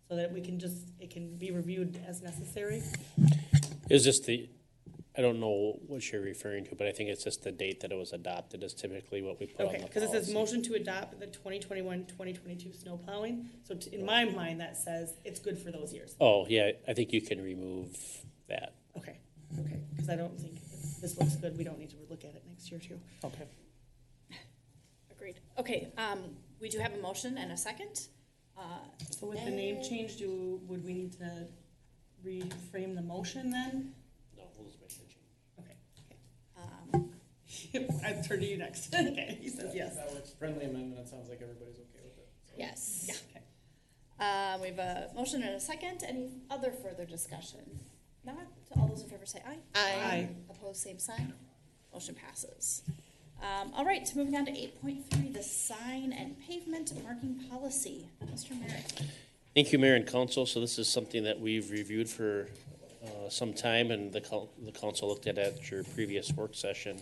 so that it can be reviewed as necessary? Is this I don't know what you're referring to, but I think it's just the date that it was adopted is typically what we put on the policy. Because it says motion to adopt the 2021, 2022 snow plowing. So in my mind, that says it's good for those years. Oh, yeah, I think you can remove that. Okay, because I don't think if this looks good, we don't need to look at it next year too. Okay. Agreed. Okay. We do have a motion and a second. So with the name change, would we need to reframe the motion then? No, we'll just make the change. I turn to you next. Okay, he says yes. That was friendly amendment. It sounds like everybody's okay with it. So. Yes. Yeah. Okay. We have a motion and a second. Any other further discussion? Not. All those in favor say aye. Aye. Opposed, same sign. Motion passes. All right, moving on to 8.3, the sign and pavement marking policy. Mr. Merrick. Thank you, Mayor and Council. So this is something that we've reviewed for some time, and the council looked at your previous work session.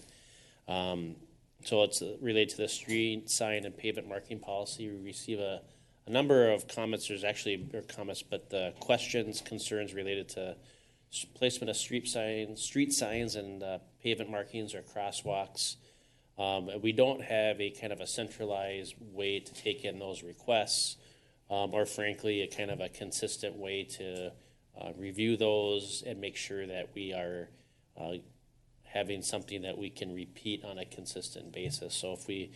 So it's related to the street sign and pavement marking policy. We receive a number of comments. There's actually comments, but the questions, concerns related to placement of street signs and pavement markings or crosswalks. We don't have a kind of a centralized way to take in those requests, or frankly, a kind of a consistent way to review those and make sure that we are having something that we can repeat on a consistent basis. So if we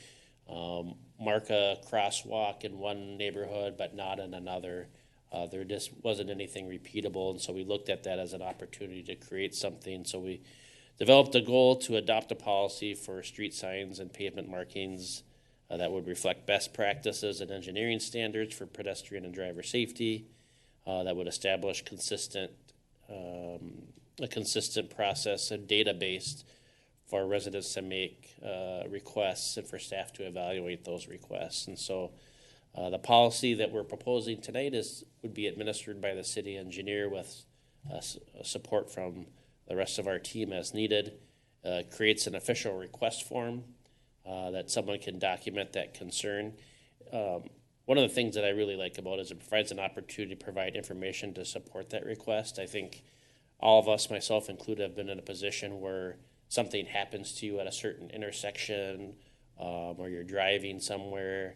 mark a crosswalk in one neighborhood but not in another, there just wasn't anything repeatable, and so we looked at that as an opportunity to create something. So we developed a goal to adopt a policy for street signs and pavement markings that would reflect best practices and engineering standards for pedestrian and driver safety, that would establish a consistent process and database for residents to make requests and for staff to evaluate those requests. And so the policy that we're proposing tonight would be administered by the city engineer with support from the rest of our team as needed. Creates an official request form that someone can document that concern. One of the things that I really like about it is it provides an opportunity to provide information to support that request. I think all of us, myself included, have been in a position where something happens to you at a certain intersection, or you're driving somewhere,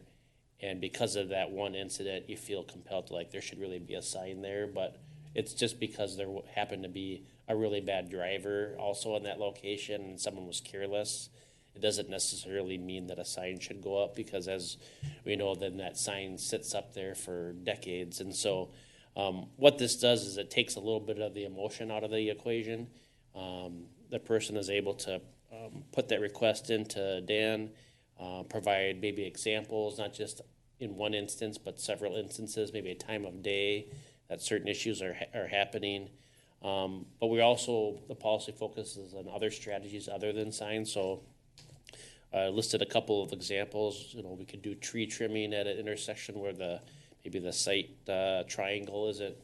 and because of that one incident, you feel compelled to, like, there should really be a sign there, but it's just because there happened to be a really bad driver also in that location and someone was careless. It doesn't necessarily mean that a sign should go up, because as we know, then that sign sits up there for decades. And so what this does is it takes a little bit of the emotion out of the equation. The person is able to put that request into Dan, provide maybe examples, not just in one instance, but several instances, maybe a time of day that certain issues are happening. But we also, the policy focuses on other strategies other than signs. So I listed a couple of examples. We could do tree trimming at an intersection where maybe the sight triangle isn't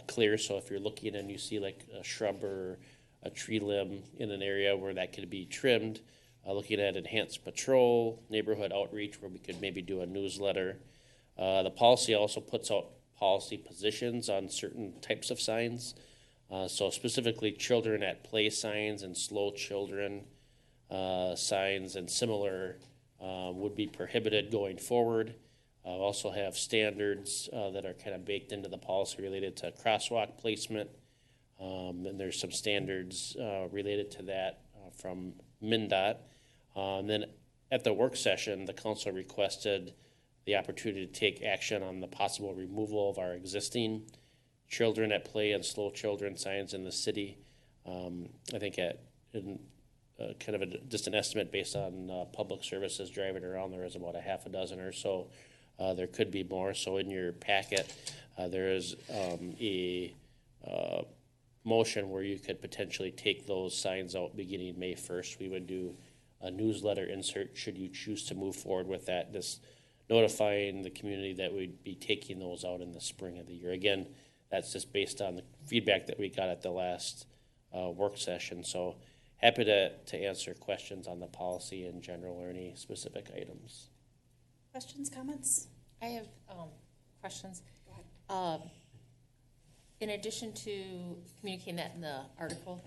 clear. So if you're looking and you see like a shrub or a tree limb in an area where that could be trimmed, looking at enhanced patrol, neighborhood outreach, where we could maybe do a newsletter. The policy also puts out policy positions on certain types of signs. So specifically children at play signs and slow children signs and similar would be prohibited going forward. Also have standards that are kind of baked into the policy related to crosswalk placement. And there's some standards related to that from MnDOT. Then at the work session, the council requested the opportunity to take action on the possible removal of our existing children at play and slow children signs in the city. I think kind of just an estimate based on public services driving around, there is about a half a dozen or so. There could be more. So in your packet, there is a motion where you could potentially take those signs out beginning May 1st. We would do a newsletter insert should you choose to move forward with that, just notifying the community that we'd be taking those out in the spring of the year. Again, that's just based on the feedback that we got at the last work session. So happy to answer questions on the policy in general or any specific items. Questions, comments? I have questions. Go ahead. In addition to communicating that in the article,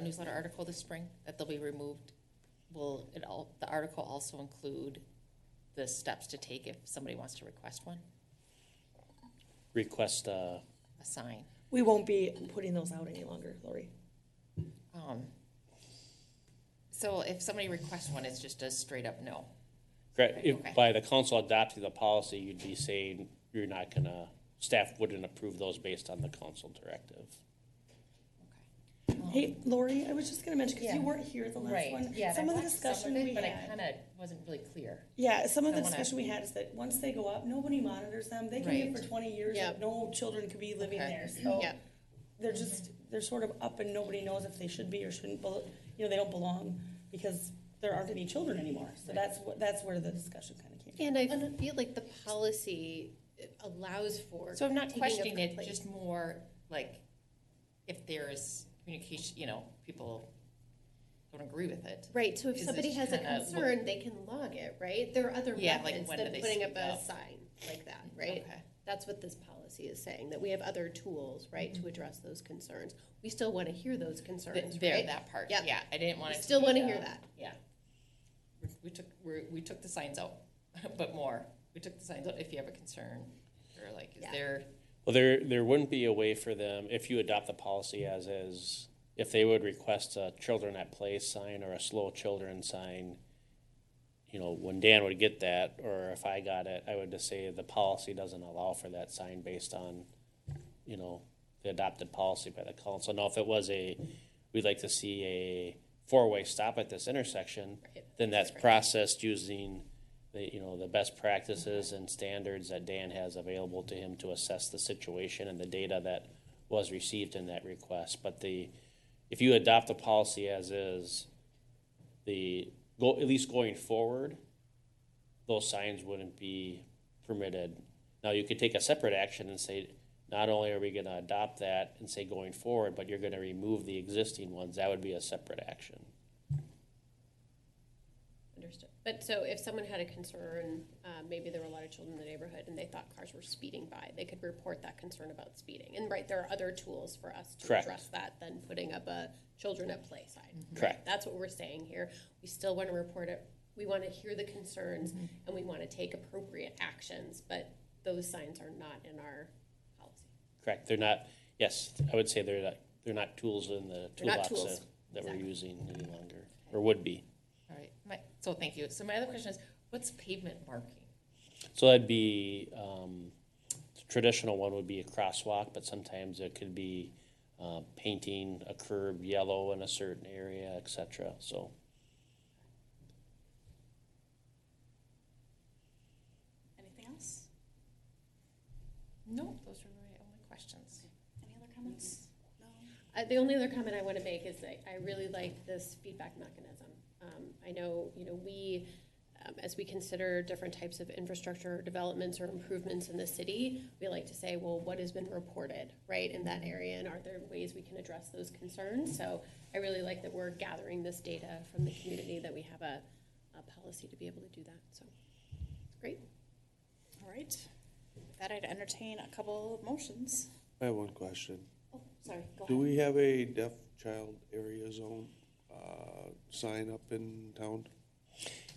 newsletter article this spring, that they'll be removed, will the article also include the steps to take if somebody wants to request one? Request a sign. We won't be putting those out any longer, Lori. So if somebody requests one, it's just a straight up no. Correct. Right, If okay. by the council adopting the policy, you'd be saying you're not gonna, staff wouldn't approve those based on the council directive. Hey, Lori, I was just gonna mention, because Yeah. you weren't here the last Right, one. yeah. Some I of the watched some discussion of it, we but I had. kind of wasn't really clear. Yeah, some of the I wanna- discussion we had is that once they go up, nobody monitors them. They can be Right. for 20 years, Yeah. and no children could be living Okay. there. So Yeah. they're just, they're sort of up and nobody knows if they should be or shouldn't, they don't belong because there aren't any children anymore. So that's where the discussion kind of came from. And I feel like the policy allows for. So I'm not taking of questioning it, complaints. just more like if there is communication, people don't agree with it. Right, so if Is somebody this has a kinda concern, they can log it, right? There are other Yeah, like methods when do than they putting up speak a up? sign like that, right? Okay. That's what this policy is saying, that we have other tools, right, to address those concerns. We still want to hear those concerns, There, right? that part. Yep. Yeah, I didn't want We it to still be, want to hear that. Yeah. We took the signs out, but more. We took the signs out if you have a concern, or like, is Yeah. there? Well, there wouldn't be a way for them, if you adopt the policy as is, if they would request a children at play sign or a slow children sign, when Dan would get that, or if I got it, I would just say the policy doesn't allow for that sign based on, the adopted policy by the council. Now, if it was we'd like to see a four-way stop at this intersection, Right. then that's processed using the best practices and standards that Dan has available to him to assess the situation and the data that was received in that request. But if you adopt the policy as is, at least going forward, those signs wouldn't be permitted. Now, you could take a separate action and say, not only are we going to adopt that and say going forward, but you're going to remove the existing ones. That would be a separate action. Understood. But so if someone had a concern, maybe there were a lot of children in the neighborhood and they thought cars were speeding by, they could report that concern about speeding. And there are other tools for us to Correct. address that than putting up a children at play sign. right? Correct. That's what we're saying here. We still want to report it. We want to hear the concerns and we want to take appropriate actions, but those signs are not in our policy. Correct. They're not. Yes, I would say they're not tools in the They're not toolbox tools. that we're Exactly. using any longer, or would be. All right. So thank you. So my other question is, what's pavement marking? So that'd be the traditional one would be a crosswalk, but sometimes it could be painting a curb yellow in a certain area, etc. So. Anything else? No, those are my only questions. Any other comments? No. The only other comment I want to make is that I really like this feedback mechanism. I know, we as we consider different types of infrastructure developments or improvements in the city, we like to say, well, what has been reported, right, in that area, and are there ways we can address those concerns? So I really like that we're gathering this data from the community, that we have a policy to be able to do that. So great. All right. With that, I'd entertain a couple of motions. I have one question. Oh, sorry, go Do ahead. we have a deaf child area zone sign up in town?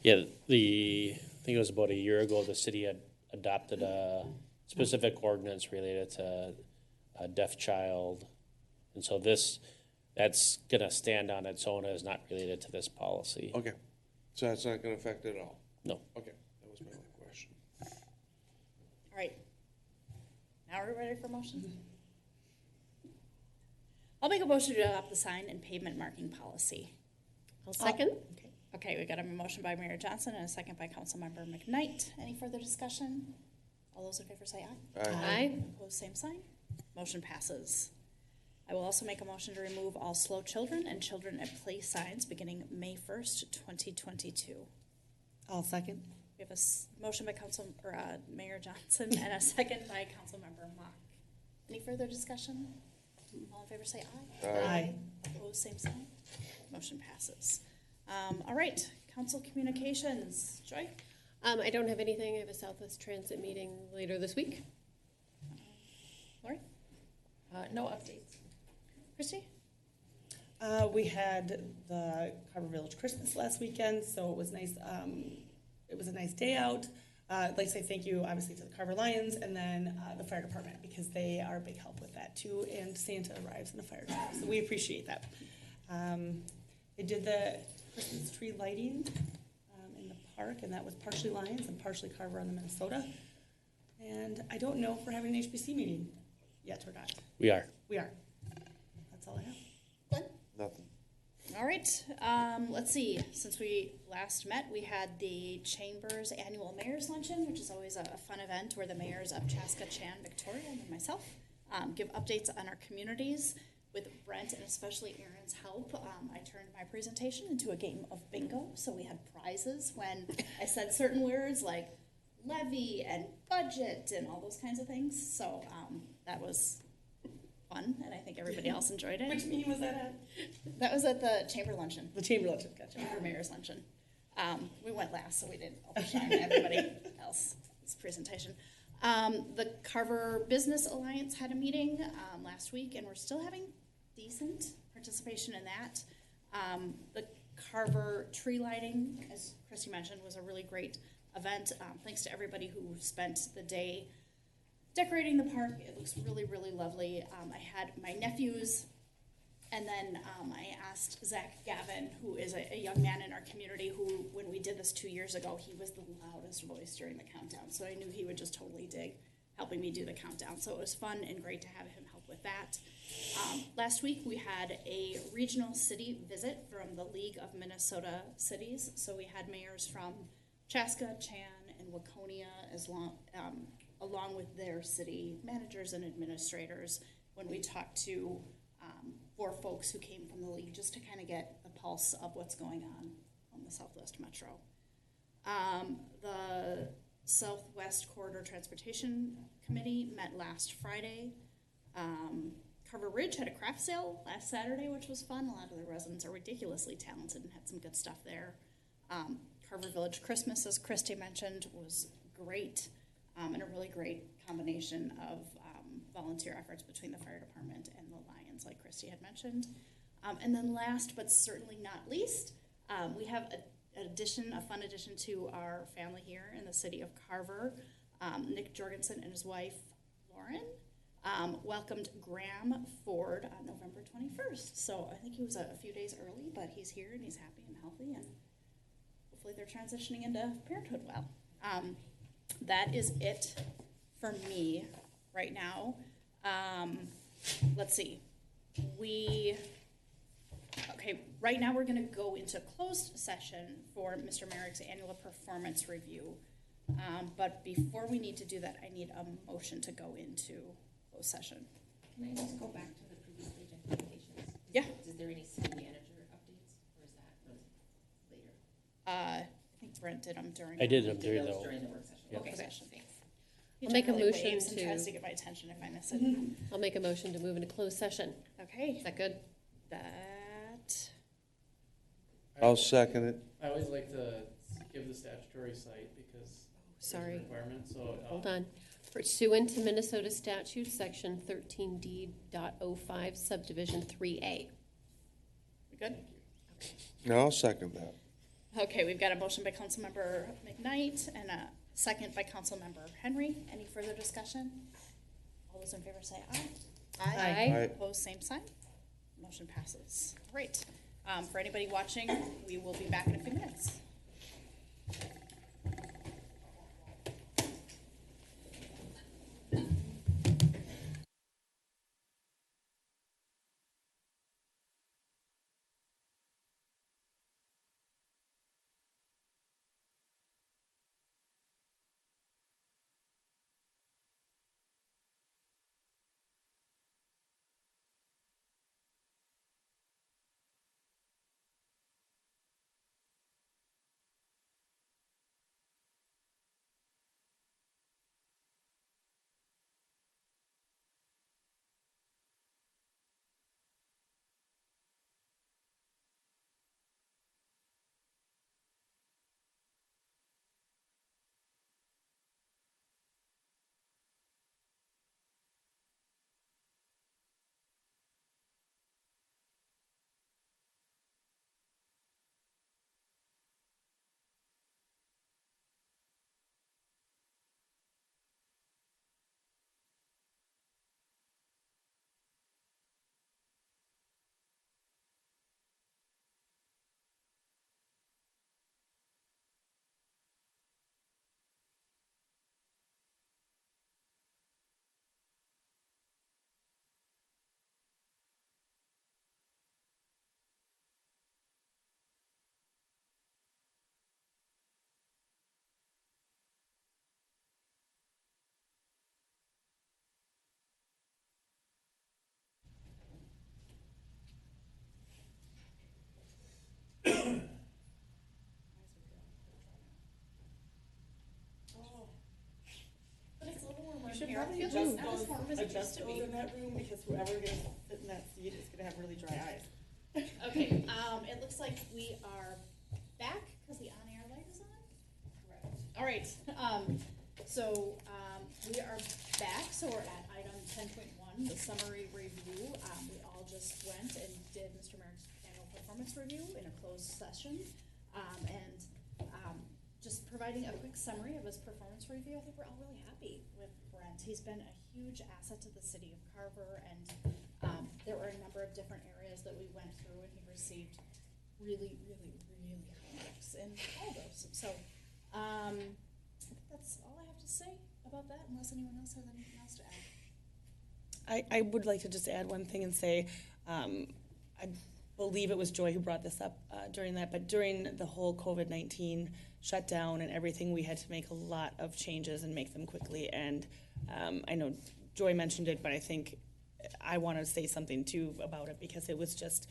Yeah, I think it was about a year ago, the city had adopted a specific ordinance related to a deaf child. And so that's gonna stand on its own, as not related to this policy. Okay, so that's not gonna affect it at all? No. Okay, that was my only question. All right. Now we're ready for motions? I'll make a motion to adopt the sign and pavement marking policy. I'll second. Okay, we got a motion by Mayor Johnson and a second by Councilmember McKnight. Any further discussion? All those in favor say aye. Aye. Opposed, same sign. Motion passes. I will also make a motion to remove all slow children and children at play signs beginning May 1st, 2022. I'll second. We have a motion by Mayor Johnson and a second by Councilmember Mock. Any further discussion? All in favor say aye. Aye. Opposed, same sign. Motion passes. All right, council communications. Joy? I don't have anything. I have a Southwest Transit meeting later this week. Lori? No updates. Christy? We had the Carver Village Christmas last weekend, so it was nice. It was a nice day out. I'd like to say thank you, obviously, to the Carver Lions and then the fire department, because they are a big help with that too. And Santa arrives in a fire truck, so we appreciate that. They did the Christmas tree lighting in the park, and that was partially Lions and partially Carver on the Minnesota. And I don't know if we're having an HBC meeting yet or not. We are. We are. That's all I have. Nothing. All right, let's see. Since we last met, we had the Chamber's annual Mayor's Luncheon, which is always a fun event where the mayors of Chaska, Chan, Victoria, and myself give updates on our communities. With Brent and especially Aaron's help, I turned my presentation into a game of bingo. So we had prizes when I said certain words like levy and budget and all those kinds of things. So that was fun, and I think everybody else enjoyed it. Which meeting was that at? That was at the Chamber Luncheon. The Chamber Luncheon, gotcha. Chamber Mayor's Luncheon. We went last, so we didn't outshine everybody else's presentation. The Carver Business Alliance had a meeting last week, and we're still having decent participation in that. The Carver tree lighting, as Christy mentioned, was a really great event. Thanks to everybody who spent the day decorating the park. It looks really, really lovely. I had my nephews, and then I asked Zach Gavin, who is a young man in our community who, when we did this 2 years ago, he was the loudest voice during the countdown. So I knew he would just totally dig helping me do the countdown. So it was fun and great to have him help with that. Last week we had a regional city visit from the League of Minnesota Cities. So we had mayors from Chaska, Chan, and Waconia along with their city managers and administrators when we talked to 4 folks who came from the league, just to kind of get a pulse of what's going on the Southwest Metro. The Southwest Corridor Transportation Committee met last Friday. Carver Ridge had a craft sale last Saturday, which was fun. A lot of the residents are ridiculously talented and had some good stuff there. Carver Village Christmas, as Christy mentioned, was great, and a really great combination of volunteer efforts between the fire department and the Lions, like Christy had mentioned. And then last but certainly not least, we have a fun addition to our family here in the city of Carver. Nick Jorgensen and his wife, Lauren, welcomed Graham Ford on November 21st. So I think he was a few days early, but he's here and he's happy and healthy, and hopefully they're transitioning into parenthood well. That is it for me right now. Let's see. Right now we're going to go into closed session for Mr. Merrick's annual performance review. But before we need to do that, I need a motion to go into closed session. Can I just go back to the previous page on communications? Is there any city manager updates, or is that later? I think Brent did them during. I did our them during the. During the work session. Yeah. work Okay, session. thanks. He I'll make a generally motion waves and tries to- to get my attention if I miss it. I'll make a motion to move into closed session. Okay, Is that good? that, I'll second it. I always like to give the statutory site because it's a Sorry. requirement, so. Hold on. Pursuant to Minnesota statute, section 13D.05, subdivision 3A. we good? No, I'll second that. Okay, we've got a motion by Councilmember McKnight and a second by Councilmember Henry. Any further discussion? All those in favor say aye. Aye. Opposed, same sign. Motion passes. All right. For anybody watching, we will be back in a few minutes. But it's a little warmer You should here. probably It feels adjust not as warm as it used adjust to those be. in that room, because whoever gets to sit in that seat is gonna have really dry eyes. Okay, it looks like we are back because the on-air light is on. Correct. All right, we are back, so we're at item 10.1, the summary review. We all just went and did Mr. Merrick's annual performance review in a closed session. Just providing a quick summary of his performance review, I think we're all really happy with Brent. He's been a huge asset to the city of Carver, and there were a number of different areas that we went through, and he received really, really, really high marks in all those. So I think that's all I have to say about that, unless anyone else has anything else to add. I would like to just add one thing and say, I believe it was Joy who brought this up during that, but during the whole COVID-19 shutdown and everything, we had to make a lot of changes and make them quickly. And I know Joy mentioned it, but I think I want to say something too about it, because it was just,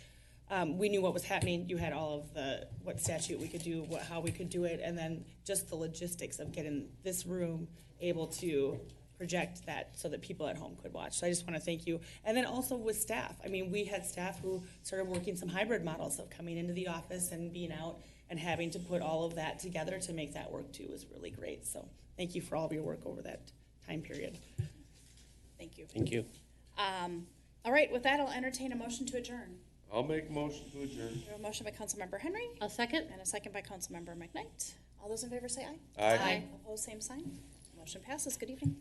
we knew what was happening. You had all of what statute we could do, how we could do it, and then just the logistics of getting this room able to project that so that people at home could watch. So I just want to thank you. And then also with staff. I mean, we had staff who started working some hybrid models of coming into the office and being out and having to put all of that together to make that work too was really great. So thank you for all of your work over that time period. Thank you. Thank you. All right, with that, I'll entertain a motion to adjourn. I'll make a motion to adjourn. We have a motion by Councilmember Henry I'll second. and a second by Councilmember McKnight. All those in favor say aye. Aye. Opposed, same sign. Motion passes. Good evening.